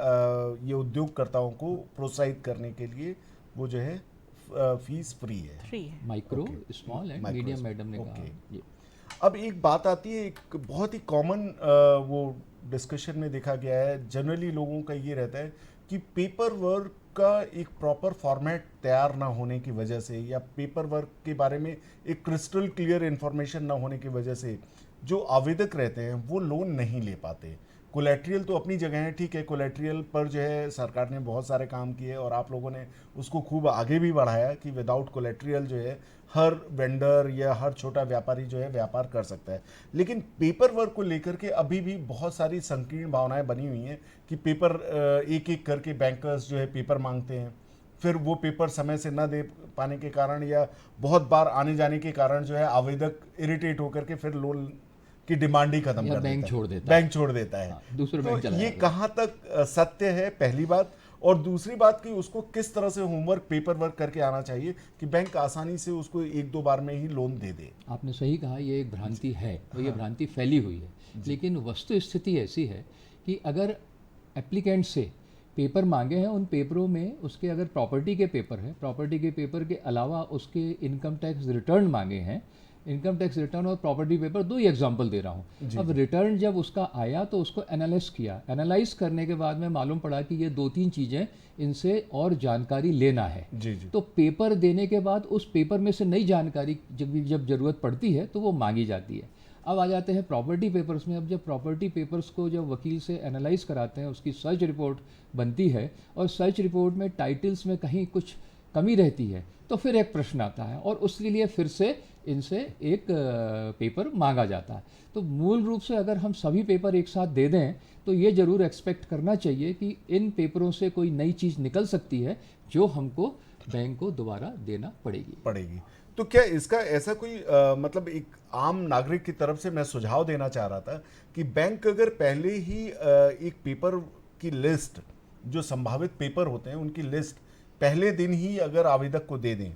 ये उद्योगकर्ताओं को प्रोत्साहित करने के लिए वो जो है फीस फ्री है। Micro small and Micro, medium madam ने कहा। okay. जी। अब एक बात आती है, एक बहुत ही कॉमन वो डिस्कशन में देखा गया है, जनरली लोगों का ये रहता है कि पेपर वर्क का एक प्रॉपर फॉर्मेट तैयार ना होने की वजह से, या पेपर वर्क के बारे में एक क्रिस्टल क्लियर इन्फॉर्मेशन ना होने की वजह से जो आवेदक रहते हैं वो लोन नहीं ले पाते। कोलेट्रियल तो अपनी जगह है, ठीक है, कोलेट्रियल पर जो है सरकार ने बहुत सारे काम किए और आप लोगों ने उसको खूब आगे भी बढ़ाया कि विदाउट कोलेट्रियल जो है हर वेंडर या हर छोटा व्यापारी जो है व्यापार कर सकता है। लेकिन पेपर वर्क को लेकर के अभी भी बहुत सारी संकीर्ण भावनाएं बनी हुई हैं कि पेपर एक एक करके बैंकर्स जो है पेपर मांगते हैं, फिर वो पेपर समय से न दे पाने के कारण या बहुत बार आने जाने के कारण जो है आवेदक इरिटेट होकर के फिर लोन की डिमांड ही खत्म या कर बैंक देता छोड़ है, देता है। बैंक छोड़ देता है। हाँ, दूसरे तो बैंक चला ये जाता है। कहाँ तक सत्य है, पहली बात, और दूसरी बात कि उसको किस तरह से होमवर्क पेपर वर्क करके आना चाहिए कि बैंक आसानी से उसको 1-2 बार में ही लोन दे दे। आपने सही कहा, ये एक भ्रांति है और ये भ्रांति फैली हुई है। लेकिन वस्तु स्थिति ऐसी है कि अगर एप्लीकेंट से पेपर मांगे हैं, उन पेपरों में उसके अगर प्रॉपर्टी के पेपर है, प्रॉपर्टी के पेपर के अलावा उसके इनकम टैक्स रिटर्न मांगे हैं, इनकम टैक्स रिटर्न और प्रॉपर्टी पेपर, दो ही एग्जांपल दे रहा हूँ। अब रिटर्न जब उसका आया तो उसको एनालाइज किया, एनालाइज करने के बाद में मालूम पड़ा कि ये 2-3 चीज़ें, इनसे और जानकारी लेना है। जी जी। तो पेपर देने के बाद उस पेपर में से नई जानकारी जब जरूरत पड़ती है तो वो मांगी जाती है। अब आ जाते हैं प्रॉपर्टी पेपर्स में। अब जब प्रॉपर्टी पेपर्स को जब वकील से एनालाइज कराते हैं, उसकी सर्च रिपोर्ट बनती है और सर्च रिपोर्ट में टाइटल्स में कहीं कुछ कमी रहती है तो फिर एक प्रश्न आता है और उसके लिए फिर से इनसे एक पेपर मांगा जाता है। तो मूल रूप से अगर हम सभी पेपर एक साथ दे दें तो ये ज़रूर एक्सपेक्ट करना चाहिए कि इन पेपरों से कोई नई चीज़ निकल सकती है जो हमको बैंक को दोबारा देना पड़ेगी। तो क्या इसका ऐसा कोई मतलब एक आम नागरिक की तरफ से मैं सुझाव देना चाह रहा था कि बैंक अगर पहले ही एक पेपर की लिस्ट, जो संभावित पेपर होते हैं उनकी लिस्ट पहले दिन ही अगर आवेदक को दे दें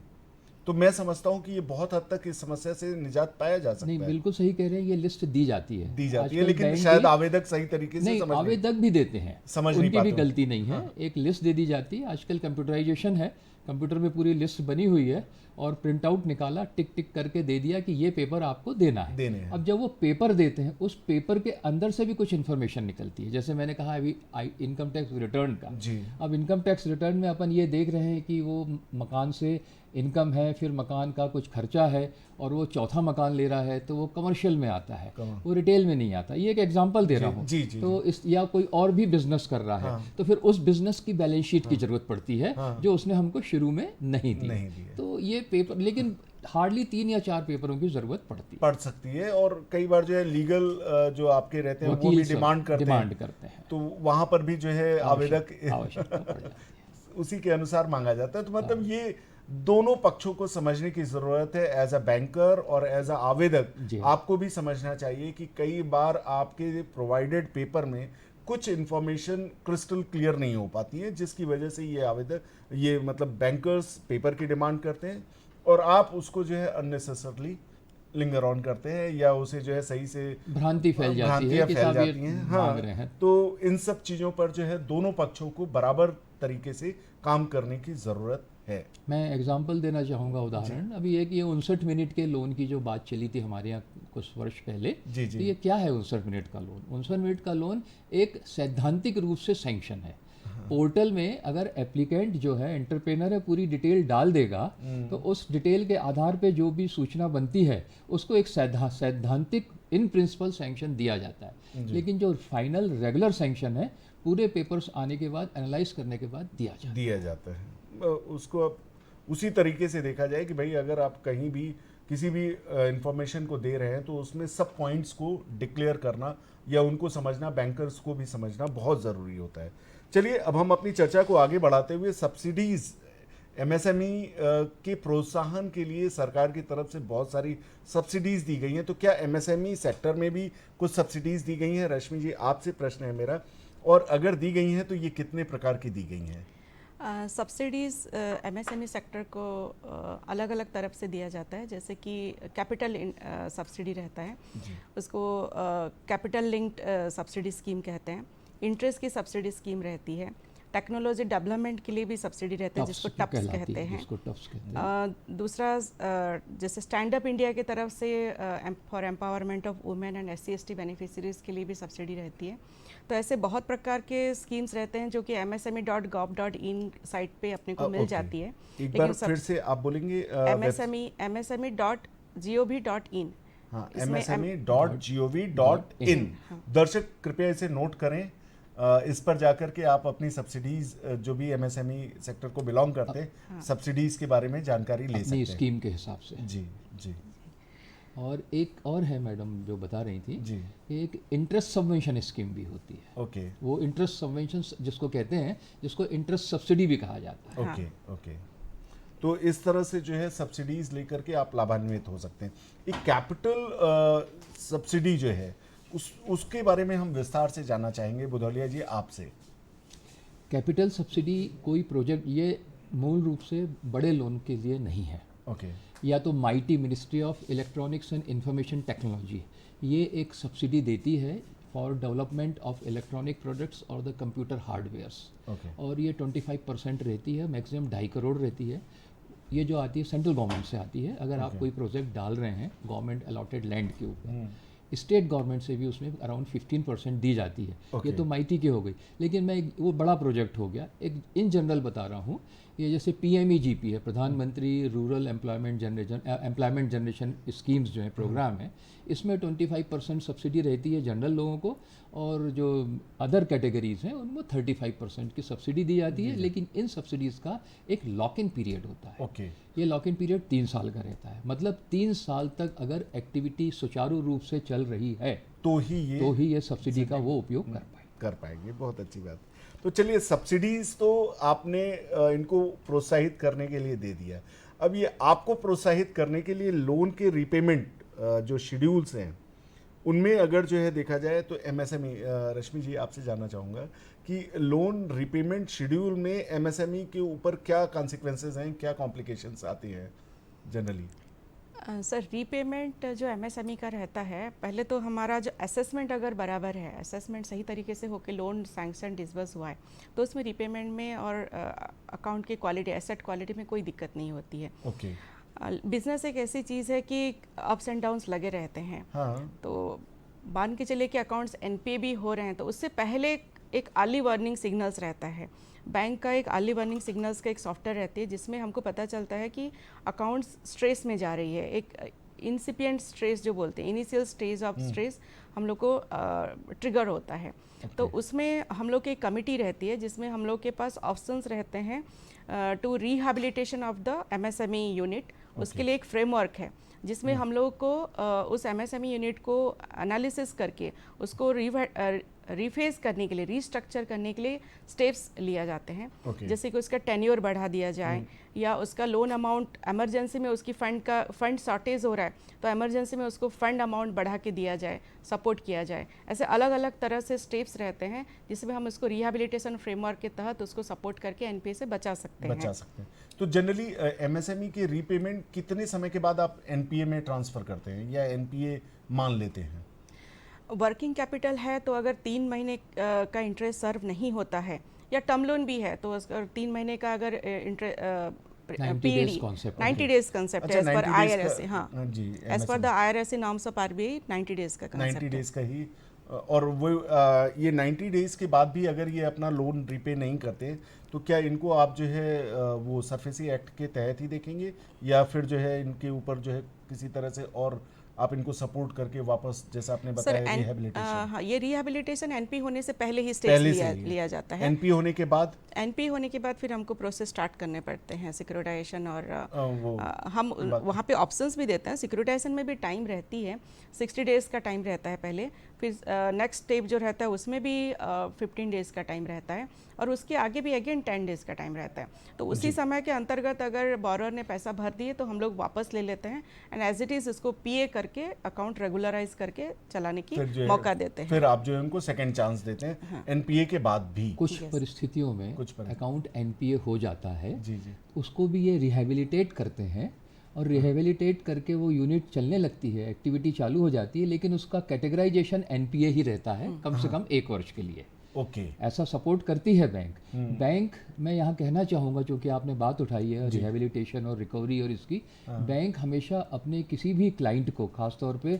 तो मैं समझता हूं कि ये बहुत हद तक इस समस्या से निजात पाया जा सकता नहीं, है। बिल्कुल सही कह रहे हैं, ये लिस्ट दी जाती है है आजकल लेकिन बैंक शायद भी- आवेदक सही तरीके से नहीं, समझ नहीं आवेदक भी देते हैं, समझ नहीं उनकी भी पाते गलती नहीं है। एक लिस्ट दे दी जाती है, आजकल कंप्यूटराइजेशन है, कंप्यूटर में पूरी लिस्ट बनी हुई है और प्रिंट आउट निकाला, टिक टिक करके दे दिया कि ये पेपर आपको देना है। देने हैं। अब जब वो पेपर देते हैं, उस पेपर के अंदर से भी कुछ इन्फॉर्मेशन निकलती है, जैसे मैंने कहा अभी इनकम टैक्स रिटर्न का। जी। अब इनकम टैक्स रिटर्न में अपन ये देख रहे हैं कि वो मकान से इनकम है, फिर मकान का कुछ खर्चा है और वो चौथा मकान ले रहा है तो वो कमर्शियल में आता है, वो रिटेल में नहीं आता। ये एक एग्जांपल दे रहा हूँ। जी, जी, तो इस या कोई और भी बिजनेस कर रहा है तो फिर उस बिजनेस की बैलेंस शीट की जरूरत पड़ती है जो उसने हमको शुरू में नहीं दी। तो ये पेपर, लेकिन हार्डली 3 या 4 पेपरों की जरूरत पड़ सकती है और कई बार जो है लीगल जो आपके रहते हैं वो भी डिमांड करते हैं, तो वहां पर भी जो है आवेदक आवश्यकता पड़ जाती है। उसी के अनुसार मांगा जाता है। तो मतलब ये दोनों पक्षों को समझने की जरूरत है। एज अ बैंकर और एज अ आवेदक आपको भी समझना चाहिए कि कई बार आपके प्रोवाइडेड पेपर में कुछ इंफॉर्मेशन क्रिस्टल क्लियर नहीं हो पाती है, जिसकी वजह से ये आवेदक, ये मतलब बैंकर्स पेपर की डिमांड करते हैं और आप उसको जो है अननेसेसरली लिंगर ऑन करते हैं या उसे जो है सही से भ्रांति फैल जाती है कि साहब ये मांग रहे हैं। तो इन सब चीज़ों पर जो है दोनों पक्षों को बराबर तरीके से काम करने की ज़रूरत है। मैं एग्जांपल देना चाहूँगा, उदाहरण अभी एक ये 59 मिनट के लोन की जो बात चली थी हमारे यहाँ कुछ वर्ष पहले। जी जी। तो ये क्या है 59 मिनट का लोन? 59 मिनट का लोन एक सैद्धांतिक रूप से सैंक्शन है। पोर्टल में अगर एप्लीकेंट जो है, एंटरप्रेनर है, पूरी डिटेल डाल देगा तो उस डिटेल के आधार पे जो भी सूचना बनती है उसको एक सैद्धांतिक इन प्रिंसिपल सैंक्शन दिया जाता है। लेकिन जो फाइनल रेगुलर सैंक्शन है पूरे पेपर्स आने के बाद, एनालाइज करने के बाद दिया जाता है। उसको अब उसी तरीके से देखा जाए कि भाई अगर आप कहीं भी किसी भी इंफॉर्मेशन को दे रहे हैं तो उसमें सब पॉइंट्स को डिक्लेयर करना या उनको समझना, बैंकर्स को भी समझना बहुत ज़रूरी होता है। चलिए अब हम अपनी चर्चा को आगे बढ़ाते हुए सब्सिडीज़, एमएसएमई के प्रोत्साहन के लिए सरकार की तरफ से बहुत सारी सब्सिडीज़ दी गई हैं, तो क्या एमएसएमई सेक्टर में भी कुछ सब्सिडीज़ दी गई हैं? रश्मि जी, आपसे प्रश्न है मेरा, और अगर दी गई हैं तो ये कितने प्रकार की दी गई हैं? सब्सिडीज़ एमएसएमई सेक्टर को अलग अलग तरफ से दिया जाता है। जैसे कि कैपिटल सब्सिडी रहता है, उसको कैपिटल लिंक्ड सब्सिडी स्कीम कहते हैं। इंटरेस्ट की सब्सिडी स्कीम रहती है। टेक्नोलॉजी डेवलपमेंट के लिए भी सब्सिडी रहती है जिसको टप्स कहते हैं। दूसरा जैसे स्टैंड अप इंडिया की तरफ से for empowerment of women and SC/ST beneficiaries के लिए भी सब्सिडी रहती है। तो ऐसे बहुत प्रकार के स्कीम्स रहते हैं जो कि msme.gov.in साइट पे अपने को मिल जाती है। एक बार फिर से आप बोलेंगे? msme.gov.in। हाँ, msme.gov.in। दर्शक कृपया इसे नोट करें। इस पर जाकर के आप अपनी सब्सिडीज, जो भी एमएसएमई सेक्टर को बिलोंग करते हैं, सब्सिडीज के बारे में जानकारी ले सकते हैं अपनी स्कीम के हिसाब से। जी जी। और एक और है मैडम जो बता रही थी जी, एक इंटरेस्ट सबवेंशन स्कीम भी होती है। ओके। वो इंटरेस्ट सबवेंशन जिसको कहते हैं, जिसको इंटरेस्ट सब्सिडी भी कहा जाता है। Okay okay. तो इस तरह से जो है सब्सिडीज लेकर के आप लाभान्वित हो सकते हैं। एक कैपिटल सब्सिडी जो है उसके बारे में हम विस्तार से जानना चाहेंगे बुधौलिया जी आपसे। कैपिटल सब्सिडी कोई प्रोजेक्ट, ये मूल रूप से बड़े लोन के लिए नहीं है। ओके। या तो mighty ministry of electronics and information technology ये एक सब्सिडी देती है for development of electronic products और द कंप्यूटर हार्डवेयर्स। और ये 25% रहती है, मैक्सिमम 2.5 करोड़ रहती है। ये जो आती है सेंट्रल गवर्नमेंट से आती है। अगर आप कोई प्रोजेक्ट डाल रहे हैं गवर्नमेंट अलॉटेड लैंड के ऊपर, स्टेट गवर्नमेंट से भी उसमें अराउंड 15% दी जाती है। ये तो माइटी की हो गई, लेकिन मैं वो बड़ा प्रोजेक्ट हो गया। एक इन जनरल बता रहा हूँ, ये जैसे PMEGP है, प्रधानमंत्री रूरल एम्प्लॉयमेंट जनरेशन स्कीम्स जो है, प्रोग्राम है, इसमें 25% सब्सिडी रहती है जनरल लोगों को, और जो अदर कैटेगरीज हैं उनको 35% की सब्सिडी दी जाती है। लेकिन इन सब्सिडीज़ का एक लॉक इन पीरियड होता है। ये लॉक इन पीरियड 3 साल का रहता है। मतलब 3 साल तक अगर एक्टिविटी सुचारू रूप से चल रही है तो ही ये सब्सिडी का वो उपयोग कर पाएंगे। बहुत अच्छी बात। तो चलिए, सब्सिडीज तो आपने इनको प्रोत्साहित करने के लिए दे दिया। अब ये आपको प्रोत्साहित करने के लिए लोन के रीपेमेंट जो शेड्यूल्स हैं उनमें अगर जो है देखा जाए तो एमएसएमई, रश्मि जी आपसे जानना चाहूँगा कि लोन रीपेमेंट शेड्यूल में एमएसएमई के ऊपर क्या कॉन्सिक्वेंसेस हैं, क्या कॉम्प्लिकेशंस आती हैं? जनरली? सर रीपेमेंट जो एमएसएमई का रहता है, पहले तो हमारा जो असेसमेंट अगर बराबर है, असेसमेंट सही तरीके से होकर लोन सैंक्शन डिसबर्स हुआ है, तो उसमें रीपेमेंट में और अकाउंट की क्वालिटी, एसेट क्वालिटी में कोई दिक्कत नहीं होती है। ओके। बिजनेस एक ऐसी चीज़ है कि अप्स एंड डाउन्स लगे रहते हैं। हाँ। तो मान के चलिए कि अकाउंट्स एनपीए भी हो रहे हैं, तो उससे पहले एक अर्ली वार्निंग सिग्नल्स रहता है। बैंक का एक अर्ली वार्निंग सिग्नल्स का एक सॉफ्टवेयर रहती है जिसमें हमको पता चलता है कि अकाउंट्स स्ट्रेस में जा रही है। एक इंसिपिएंट स्ट्रेस जो बोलते हैं, इनिशियल स्टेज ऑफ स्ट्रेस हम लोग को ट्रिगर होता है। तो उसमें हम लोग की एक कमिटी रहती है जिसमें हम लोग के पास ऑप्शंस रहते हैं to rehabilitation of the MSME unit. उसके लिए एक फ्रेमवर्क है जिसमें हम लोग को उस एमएसएमई यूनिट को एनालिसिस करके उसको रिफेस करने के लिए, रीस्ट्रक्चर करने के लिए स्टेप्स लिया जाते हैं। जैसे कि उसका टेन्योर बढ़ा दिया जाए, या उसका लोन अमाउंट इमरजेंसी में उसकी फंड शॉर्टेज हो रहा है तो इमरजेंसी में उसको फंड अमाउंट बढ़ा के दिया जाए, सपोर्ट किया जाए। ऐसे अलग अलग तरह से स्टेप्स रहते हैं जिसमें हम उसको रिहैबिलिटेशन फ्रेमवर्क के तहत उसको सपोर्ट करके एनपीए से बचा सकते हैं। तो जनरली एमएसएमई के रीपेमेंट कितने समय के बाद आप एनपीए में ट्रांसफर करते हैं या एनपीए मान लेते हैं? वर्किंग कैपिटल है तो अगर 3 महीने का इंटरेस्ट सर्व नहीं होता है, या टर्म लोन भी है तो 3 महीने का अगर 90 डेज कंसेप्ट है एज पर आईआरएस। हाँ जी, as per the IRS norms of RBI 90 days का कंसेप्ट 90 डेज का ही। और वो ये 90 डेज के बाद भी अगर ये अपना लोन रिपे नहीं करते तो क्या इनको आप जो है वो सरफेसी एक्ट के तहत ही देखेंगे, या फिर जो है इनके ऊपर जो है किसी तरह से और आप इनको सपोर्ट करके वापस, जैसा आपने बताया, रिहैबिलिटेशन? हाँ, ये रिहैबिलिटेशन एनपी होने से पहले ही स्टेज लिया जाता है। एनपी होने के बाद फिर हमको प्रोसेस स्टार्ट करने पड़ते हैं, सिक्योरिटाइजेशन। और हम वहाँ पे ऑप्शंस भी देते हैं। सिक्योरिटाइजेशन में भी टाइम रहती है, 60 डेज का टाइम रहता है पहले। फिर नेक्स्ट स्टेप जो रहता है उसमें भी 15 डेज का टाइम रहता है, और उसके आगे भी अगेन 10 डेज का टाइम रहता है। तो उसी समय के अंतर्गत अगर बोरोअर ने पैसा भर दिए तो हम लोग वापस ले लेते हैं, एंड एज इट इज उसको पीए करके अकाउंट रेगुलराइज करके चलाने की मौका देते हैं। फिर आप जो है उनको सेकंड चांस देते हैं एनपीए के बाद भी। कुछ परिस्थितियों में अकाउंट एनपीए हो जाता है, उसको भी ये रिहैबिलिटेट करते हैं, और रिहैबिलिटेट करके वो यूनिट चलने लगती है, एक्टिविटी चालू हो जाती है, लेकिन उसका कैटेगराइजेशन एनपीए ही रहता है कम से कम 1 वर्ष के लिए। ऐसा सपोर्ट करती है बैंक। बैंक, मैं यहाँ कहना चाहूँगा, चूँकि आपने बात उठाई है रिहैबिलिटेशन और रिकवरी और इसकी, बैंक हमेशा अपने किसी भी क्लाइंट को, खासतौर पे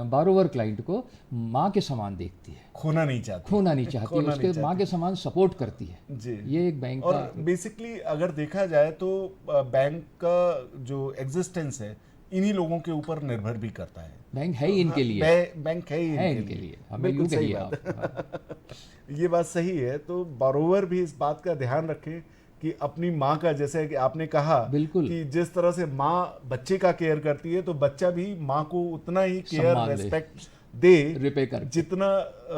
बारोवर क्लाइंट को माँ के समान देखती है, खोना नहीं चाहती उसके माँ के समान सपोर्ट करती है जी। ये एक बैंक और बेसिकली अगर देखा जाए तो बैंक का जो एग्जिस्टेंस है इन्हीं लोगों के ऊपर निर्भर भी करता है। बैंक है ही इनके लिए, बैंक है ही इनके लिए। बिल्कुल सही बात। ये बात सही है। तो बारोवर भी इस बात का ध्यान रखें कि अपनी माँ का, जैसे कि आपने कहा कि जिस तरह से माँ बच्चे का केयर करती है तो बच्चा भी माँ को उतना ही केयर, रेस्पेक्ट दे जितना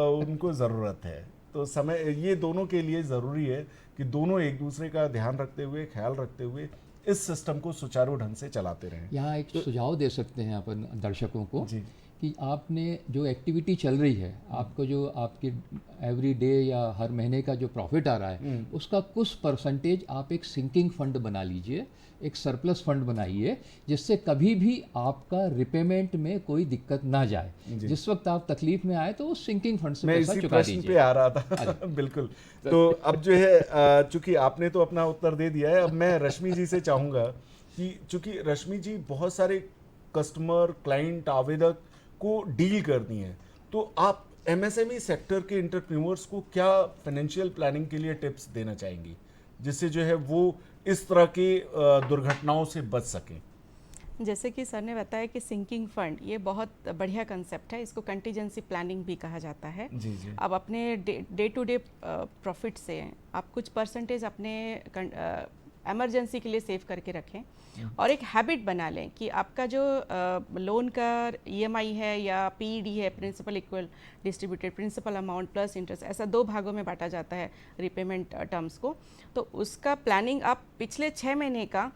उनको ज़रूरत है। तो समय ये दोनों के लिए ज़रूरी है कि दोनों एक दूसरे का ध्यान रखते हुए, ख्याल रखते हुए इस सिस्टम को सुचारू ढंग से चलाते रहें। यहाँ एक सुझाव दे सकते हैं अपन दर्शकों को कि आपने जो एक्टिविटी चल रही है, आपको जो आपकी एवरी डे या हर महीने का जो प्रॉफिट आ रहा है उसका कुछ परसेंटेज आप एक सिंकिंग फंड बना लीजिए, एक सरप्लस फंड बनाइए, जिससे कभी भी आपका रिपेमेंट में कोई दिक्कत ना जाए। जिस वक्त आप तकलीफ में आए तो उस सिंकिंग फंड से पैसा चुका दीजिए। पे आ रहा था बिल्कुल। तो अब जो है चूंकि आपने तो अपना उत्तर दे दिया है, अब मैं रश्मि जी से चाहूँगा कि चूंकि रश्मि जी बहुत सारे कस्टमर, क्लाइंट, आवेदक को डील करती हैं, तो आप एमएसएमई सेक्टर के एंटरप्रेन्योर्स को क्या फाइनेंशियल प्लानिंग के लिए टिप्स देना चाहेंगी जिससे जो है वो इस तरह के दुर्घटनाओं से बच सकें? जैसे कि सर ने बताया कि सिंकिंग फंड ये बहुत बढ़िया कंसेप्ट है, इसको कंटीजेंसी प्लानिंग भी कहा जाता है। जी। अब अपने डे टू डे प्रॉफिट से आप कुछ परसेंटेज अपने इमरजेंसी के लिए सेव करके रखें, और एक हैबिट बना लें कि आपका जो लोन का ईएमआई है या पीईडी है, principal equal distributed principal amount plus interest, ऐसा 2 भागों में बांटा जाता है रिपेमेंट टर्म्स को। तो उसका प्लानिंग आप पिछले 6 महीने का,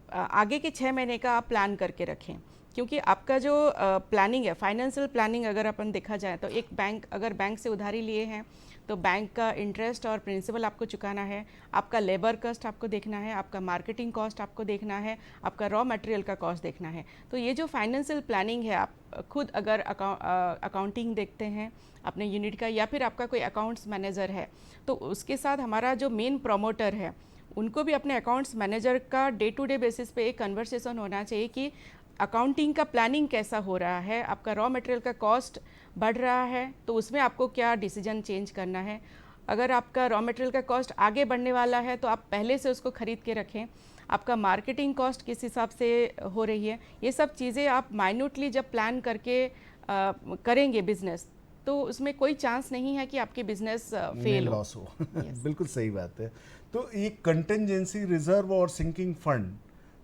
आगे के 6 महीने का आप प्लान करके रखें, क्योंकि आपका जो प्लानिंग है, फाइनेंशियल प्लानिंग अगर अपन देखा जाए तो एक बैंक, अगर बैंक से उधारी लिए हैं तो बैंक का इंटरेस्ट और प्रिंसिपल आपको चुकाना है, आपका लेबर कॉस्ट आपको देखना है, आपका मार्केटिंग कॉस्ट आपको देखना है, आपका रॉ मटेरियल का कॉस्ट देखना है। तो ये जो फाइनेंशियल प्लानिंग है, आप खुद अगर अकाउंटिंग देखते हैं अपने यूनिट का, या फिर आपका कोई अकाउंट्स मैनेजर है, तो उसके साथ हमारा जो मेन प्रमोटर है उनको भी अपने अकाउंट्स मैनेजर का डे टू डे बेसिस पे एक कन्वर्सेशन होना चाहिए कि अकाउंटिंग का प्लानिंग कैसा हो रहा है, आपका रॉ मटेरियल का कॉस्ट बढ़ रहा है तो उसमें आपको क्या डिसीजन चेंज करना है। अगर आपका रॉ मटेरियल का कॉस्ट आगे बढ़ने वाला है तो आप पहले से उसको ख़रीद के रखें। आपका मार्केटिंग कॉस्ट किस हिसाब से हो रही है, ये सब चीज़ें आप माइन्यूटली जब प्लान करके करेंगे बिजनेस, तो उसमें कोई चांस नहीं है कि आपकी बिजनेस फेल लॉस हो। बिल्कुल सही बात है। तो ये कंटिंजेंसी रिजर्व और सिंकिंग फंड,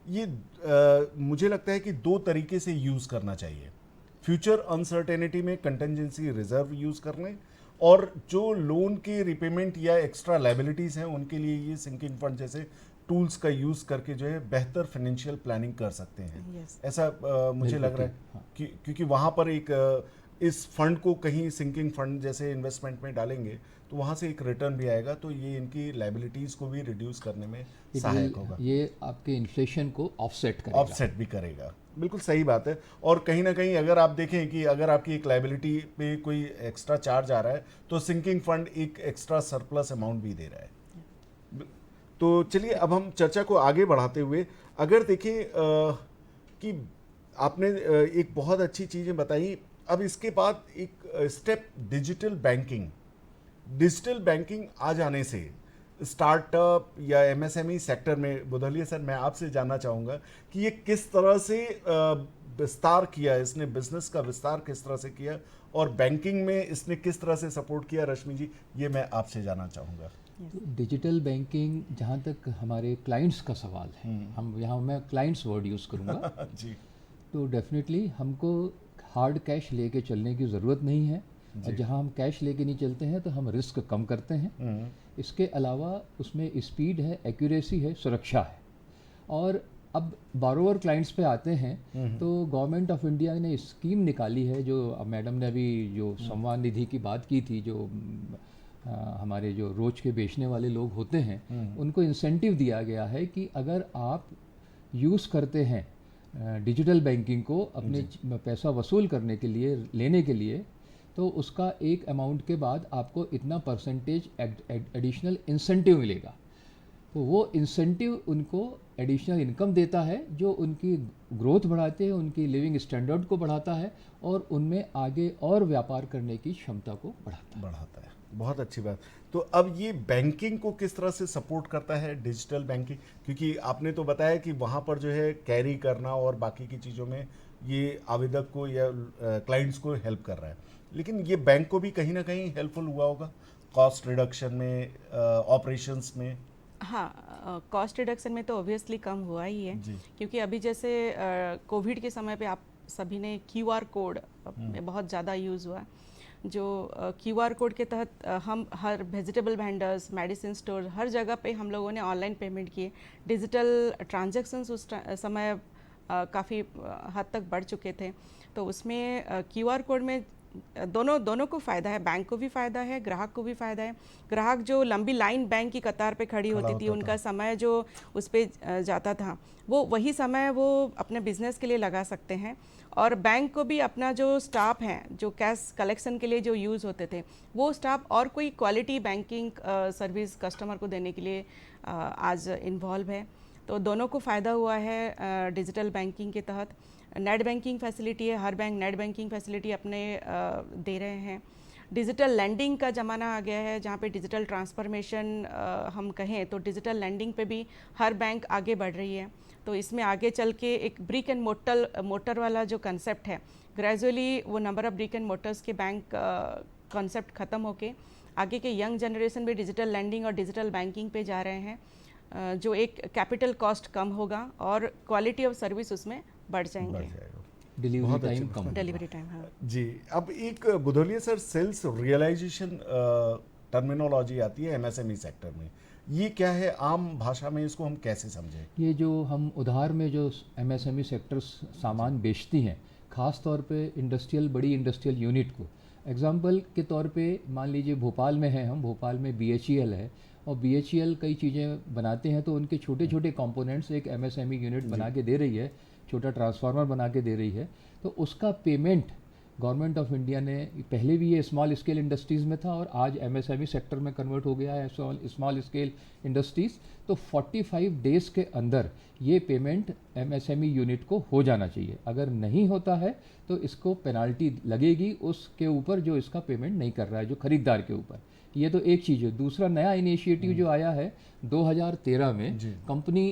ये मुझे लगता है कि दो तरीके से यूज़ करना चाहिए। फ्यूचर अनसर्टेनिटी में कंटिंजेंसी रिजर्व यूज़ कर लें, और जो लोन के रिपेमेंट या एक्स्ट्रा लायबिलिटीज़ हैं उनके लिए ये सिंकिंग फंड जैसे टूल्स का यूज़ करके जो है बेहतर फाइनेंशियल प्लानिंग कर सकते हैं। ऐसा मुझे लग रहा है कि क्योंकि वहाँ पर एक इस फंड को कहीं सिंकिंग फंड जैसे इन्वेस्टमेंट में डालेंगे तो वहाँ से एक रिटर्न भी आएगा, तो ये इनकी लायबिलिटीज़ को भी रिड्यूस करने में सहायक होगा। ये आपके इन्फ्लेशन को ऑफसेट करेगा। ऑफसेट भी करेगा, बिल्कुल सही बात है। और कहीं ना कहीं अगर आप देखें कि अगर आपकी एक लायबिलिटी पे कोई एक्स्ट्रा चार्ज आ रहा है तो सिंकिंग फंड एक एक्स्ट्रा सरप्लस अमाउंट भी दे रहा है। तो चलिए अब हम चर्चा को आगे बढ़ाते हुए अगर देखें कि आपने एक बहुत अच्छी चीज़ें बताई, अब इसके बाद एक स्टेप डिजिटल बैंकिंग आ जाने से स्टार्टअप या एमएसएमई सेक्टर में, बुधलिया सर मैं आपसे जानना चाहूँगा कि ये किस तरह से विस्तार किया, इसने बिजनेस का विस्तार किस तरह से किया और बैंकिंग में इसने किस तरह से सपोर्ट किया। रश्मि जी, ये मैं आपसे जानना चाहूँगा। डिजिटल बैंकिंग, जहाँ तक हमारे क्लाइंट्स का सवाल है, हम यहाँ मैं क्लाइंट्स वर्ड यूज़ करूँगा जी। तो डेफिनेटली हमको हार्ड कैश लेके चलने की ज़रूरत नहीं है, और जहाँ हम कैश लेके नहीं चलते हैं तो हम रिस्क कम करते हैं। इसके अलावा उसमें स्पीड है, एक्यूरेसी है, सुरक्षा है। और अब बारोवर क्लाइंट्स पे आते हैं तो गवर्नमेंट ऑफ इंडिया ने स्कीम निकाली है, जो मैडम ने अभी जो संवाद निधि की बात की थी, जो हमारे जो रोज के बेचने वाले लोग होते हैं उनको इंसेंटिव दिया गया है कि अगर आप यूज़ करते हैं डिजिटल बैंकिंग को अपने पैसा वसूल करने के लिए, लेने के लिए, तो उसका एक अमाउंट के बाद आपको इतना परसेंटेज एडिशनल इंसेंटिव मिलेगा। तो वो इंसेंटिव उनको एडिशनल इनकम देता है, जो उनकी ग्रोथ बढ़ाते हैं, उनकी लिविंग स्टैंडर्ड को बढ़ाता है और उनमें आगे और व्यापार करने की क्षमता को बढ़ाता है। बहुत अच्छी बात। तो अब ये बैंकिंग को किस तरह से सपोर्ट करता है डिजिटल बैंकिंग, क्योंकि आपने तो बताया कि वहाँ पर जो है कैरी करना और बाकी की चीज़ों में ये आवेदक को या क्लाइंट्स को हेल्प कर रहा है, लेकिन ये बैंक को भी कहीं ना कहीं हेल्पफुल हुआ होगा कॉस्ट रिडक्शन में, ऑपरेशंस में। हाँ, कॉस्ट रिडक्शन में तो ऑब्वियसली कम हुआ ही है, क्योंकि अभी जैसे कोविड के समय पे आप सभी ने QR कोड में बहुत ज़्यादा यूज़ हुआ, जो QR कोड के तहत हम हर वेजिटेबल वेंडर्स, मेडिसिन स्टोर, हर जगह पे हम लोगों ने ऑनलाइन पेमेंट किए। डिजिटल ट्रांजैक्शंस उस समय काफ़ी हद तक बढ़ चुके थे, तो उसमें QR कोड में दोनों को फ़ायदा है, बैंक को भी फ़ायदा है, ग्राहक को भी फ़ायदा है। ग्राहक जो लंबी लाइन बैंक की कतार पे खड़ी होती थी, उनका समय जो उस पर जाता था, वो वही समय वो अपने बिजनेस के लिए लगा सकते हैं। और बैंक को भी अपना जो स्टाफ है, जो कैश कलेक्शन के लिए जो यूज़ होते थे, वो स्टाफ और कोई क्वालिटी बैंकिंग सर्विस कस्टमर को देने के लिए आज इन्वॉल्व है। तो दोनों को फ़ायदा हुआ है डिजिटल बैंकिंग के तहत। नेट बैंकिंग फैसिलिटी है, हर बैंक नेट बैंकिंग फैसिलिटी अपने दे रहे हैं। डिजिटल लैंडिंग का ज़माना आ गया है, जहाँ पे डिजिटल ट्रांसफॉर्मेशन हम कहें तो डिजिटल लैंडिंग पे भी हर बैंक आगे बढ़ रही है। तो इसमें आगे चल के एक ब्रिक एंड मोटर वाला जो कंसेप्ट है, ग्रेजुअली वो number of brick and Motors के बैंक कंसेप्ट ख़त्म होके आगे के यंग जनरेशन भी डिजिटल लैंडिंग और डिजिटल बैंकिंग पे जा रहे हैं, जो एक कैपिटल कॉस्ट कम होगा और क्वालिटी ऑफ सर्विस उसमें बढ़ जाएंगे। डिलीवरी टाइम हाँ जी। अब एक Budholia sir, sales realisation terminology आती है एमएसएमई सेक्टर में, ये क्या है? आम भाषा में इसको हम कैसे समझें? ये जो हम उधार में जो एमएसएमई सेक्टर सामान बेचती हैं, ख़ास तौर पे बड़ी इंडस्ट्रियल यूनिट को, एग्जाम्पल के तौर पे मान लीजिए भोपाल में है, हम भोपाल में BHEL है और BHEL कई चीज़ें बनाते हैं, तो उनके छोटे छोटे कंपोनेंट्स एक MSME यूनिट बना के दे रही है, छोटा ट्रांसफार्मर बना के दे रही है, तो उसका पेमेंट गवर्नमेंट ऑफ इंडिया ने, पहले भी ये स्मॉल स्केल इंडस्ट्रीज़ में था और आज MSME सेक्टर में कन्वर्ट हो गया है स्मॉल स्केल इंडस्ट्रीज़। तो 45 डेज़ के अंदर ये पेमेंट MSME यूनिट को हो जाना चाहिए। अगर नहीं होता है तो इसको पेनाल्टी लगेगी उसके ऊपर जो इसका पेमेंट नहीं कर रहा है, जो खरीदार के ऊपर। ये तो एक चीज़ है। दूसरा नया इनिशिएटिव जो आया है 2013 में, कंपनी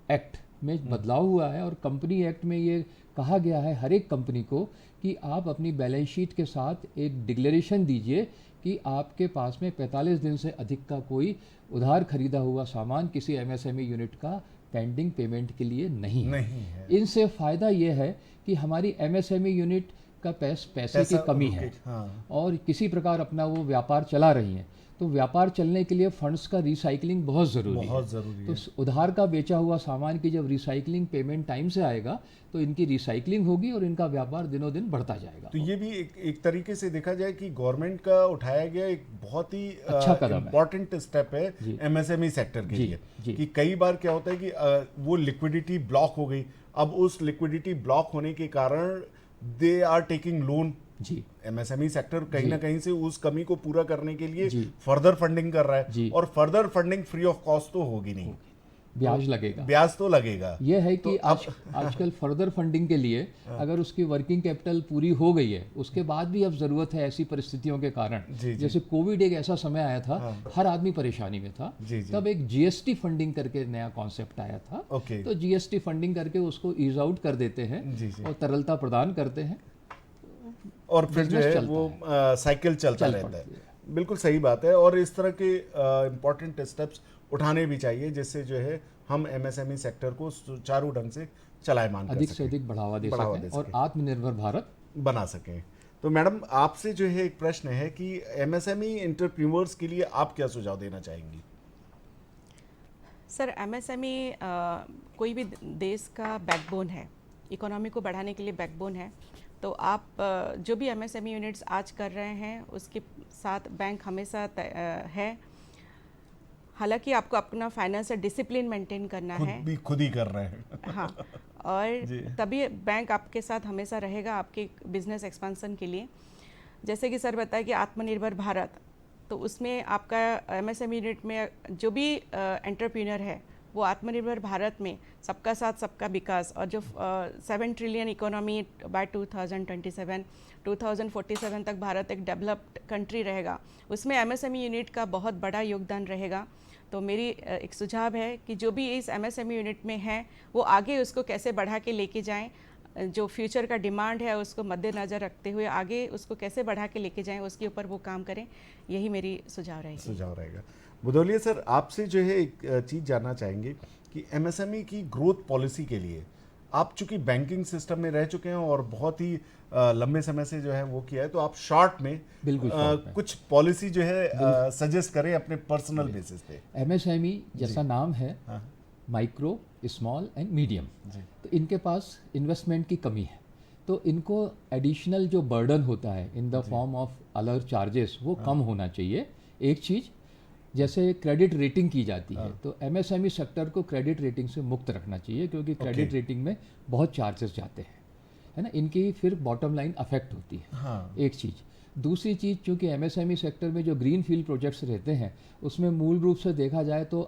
एक्ट में बदलाव हुआ है और कंपनी एक्ट में ये कहा गया है हर एक कंपनी को कि आप अपनी बैलेंस शीट के साथ एक डिक्लेरेशन दीजिए कि आपके पास में 45 दिन से अधिक का कोई उधार खरीदा हुआ सामान किसी MSME यूनिट का पेंडिंग पेमेंट के लिए नहीं है। इनसे फ़ायदा ये है कि हमारी MSME यूनिट का पैसे की कमी है और किसी प्रकार अपना वो व्यापार चला रही हैं, तो व्यापार चलने के लिए फंड्स का रिसाइकलिंग बहुत ज़रूरी है। तो उधार का बेचा हुआ सामान की जब रिसाइकलिंग पेमेंट टाइम से आएगा तो इनकी रिसाइकलिंग होगी और इनका व्यापार दिनों दिन बढ़ता जाएगा। तो ये भी एक तरीके से देखा जाए कि गवर्नमेंट का उठाया गया एक बहुत ही अच्छा कदम इम्पोर्टेंट स्टेप है MSME सेक्टर के लिए। कि कई बार क्या होता है कि वो लिक्विडिटी ब्लॉक हो गई, अब उस लिक्विडिटी ब्लॉक होने के कारण दे आर टेकिंग लोन। जी, MSME सेक्टर कहीं ना कहीं से उस कमी को पूरा करने के लिए फर्दर फंडिंग कर रहा है, और further funding free of cost तो होगी नहीं, ब्याज लगेगा, ब्याज तो लगेगा। ये है कि आजकल फर्दर फंडिंग के लिए अगर उसकी वर्किंग कैपिटल पूरी हो गई है, उसके बाद भी अब जरूरत है ऐसी परिस्थितियों के कारण, जैसे कोविड एक ऐसा समय आया था, हर आदमी परेशानी में था, तब एक GST फंडिंग करके नया कॉन्सेप्ट आया था। तो GST फंडिंग करके उसको ईज आउट कर देते हैं और तरलता प्रदान करते हैं और फिर जो है वो साइकिल चलता रहता है। बिल्कुल सही बात है, और इस तरह के इम्पोर्टेंट स्टेप्स उठाने भी चाहिए जिससे जो है हम MSME सेक्टर को सुचारू ढंग से चलायमान अधिक से अधिक बढ़ावा दे सकें और आत्मनिर्भर भारत बना सकें। तो मैडम आपसे जो है एक प्रश्न है कि MSME एंटरप्रेन्योर्स के लिए आप क्या सुझाव देना चाहेंगी? सर, MSME कोई भी देश का बैकबोन है, इकोनॉमी को बढ़ाने के लिए बैकबोन है। तो आप जो भी MSME यूनिट्स आज कर रहे हैं उसके साथ बैंक हमेशा है। हालांकि आपको अपना फाइनेंशियल डिसिप्लिन मेंटेन करना है, खुद ही कर रहे हैं हाँ, और तभी बैंक आपके साथ हमेशा रहेगा आपके बिजनेस एक्सपेंशन के लिए। जैसे कि सर बताया कि आत्मनिर्भर भारत, तो उसमें आपका MSME यूनिट में जो भी एंटरप्रेन्योर है वो आत्मनिर्भर भारत में सबका साथ सबका विकास और जो 7 ट्रिलियन इकोनॉमी बाय 2027 2047 तक भारत एक डेवलप्ड कंट्री रहेगा, उसमें MSME यूनिट का बहुत बड़ा योगदान रहेगा। तो मेरी एक सुझाव है कि जो भी इस MSME यूनिट में है वो आगे उसको कैसे बढ़ा के लेके जाएं, जो फ्यूचर का डिमांड है उसको मद्देनज़र रखते हुए आगे उसको कैसे बढ़ा के लेके जाएं, उसके ऊपर वो काम करें। यही मेरी सुझाव रहेगा। बुदौलिया सर, आपसे जो है एक चीज़ जानना चाहेंगे कि MSME की ग्रोथ पॉलिसी के लिए आप चूंकि बैंकिंग सिस्टम में रह चुके हैं और बहुत ही लंबे समय से जो है वो किया है, तो आप शॉर्ट में कुछ पॉलिसी जो है सजेस्ट करें अपने पर्सनल बेसिस पे। MSME जैसा नाम है, माइक्रो, स्मॉल एंड मीडियम, तो इनके पास इन्वेस्टमेंट की कमी है, तो इनको एडिशनल जो बर्डन होता है इन द फॉर्म ऑफ अलग चार्जेस वो कम होना चाहिए। एक चीज़, जैसे क्रेडिट रेटिंग की जाती है, तो MSME सेक्टर को क्रेडिट रेटिंग से मुक्त रखना चाहिए, क्योंकि क्रेडिट रेटिंग में बहुत चार्जेस जाते हैं, है ना, इनकी फिर बॉटम लाइन अफेक्ट होती है। एक चीज़। दूसरी चीज़, चूँकि MSME सेक्टर में जो ग्रीन फील्ड प्रोजेक्ट्स रहते हैं उसमें मूल रूप से देखा जाए तो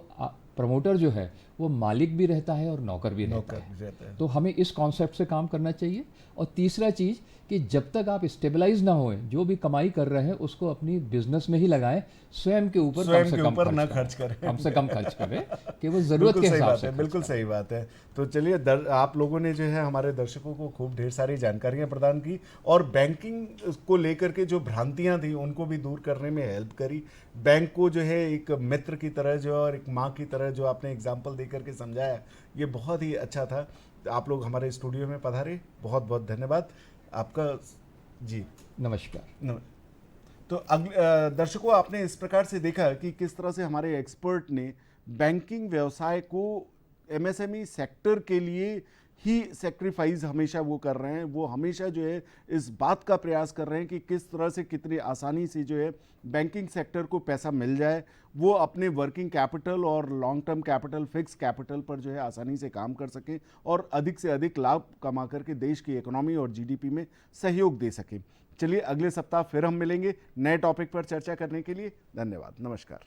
प्रमोटर जो है वो मालिक भी रहता है और नौकर भी रहता है। तो हमें इस कॉन्सेप्ट से काम करना चाहिए। और तीसरा चीज़ कि जब तक आप स्टेबलाइज ना होएं, जो भी कमाई कर रहे हैं उसको अपनी बिजनेस में ही लगाएं, स्वयं के ऊपर कम से कम खर्च करें कि वो जरूरत के हिसाब से। बिल्कुल सही बात है। तो चलिए, आप लोगों ने जो है हमारे दर्शकों को खूब ढेर सारी जानकारियां प्रदान की और बैंकिंग को लेकर के जो भ्रांतियां थी उनको भी दूर करने में हेल्प करी। बैंक को जो है एक मित्र की तरह जो और एक माँ की तरह जो आपने एग्जाम्पल दे करके समझाया, ये बहुत ही अच्छा था। आप लोग हमारे स्टूडियो में पधारे, बहुत बहुत धन्यवाद आपका जी। नमस्कार। तो दर्शकों, आपने इस प्रकार से देखा कि किस तरह से हमारे एक्सपर्ट ने बैंकिंग व्यवसाय को MSME सेक्टर के लिए ही सेक्रीफाइस हमेशा वो कर रहे हैं, वो हमेशा जो है इस बात का प्रयास कर रहे हैं कि किस तरह से कितनी आसानी से जो है बैंकिंग सेक्टर को पैसा मिल जाए, वो अपने वर्किंग कैपिटल और long term capital, fix capital पर जो है आसानी से काम कर सकें और अधिक से अधिक लाभ कमा करके देश की इकोनॉमी और जीडीपी में सहयोग दे सकें। चलिए अगले सप्ताह फिर हम मिलेंगे नए टॉपिक पर चर्चा करने के लिए। धन्यवाद, नमस्कार।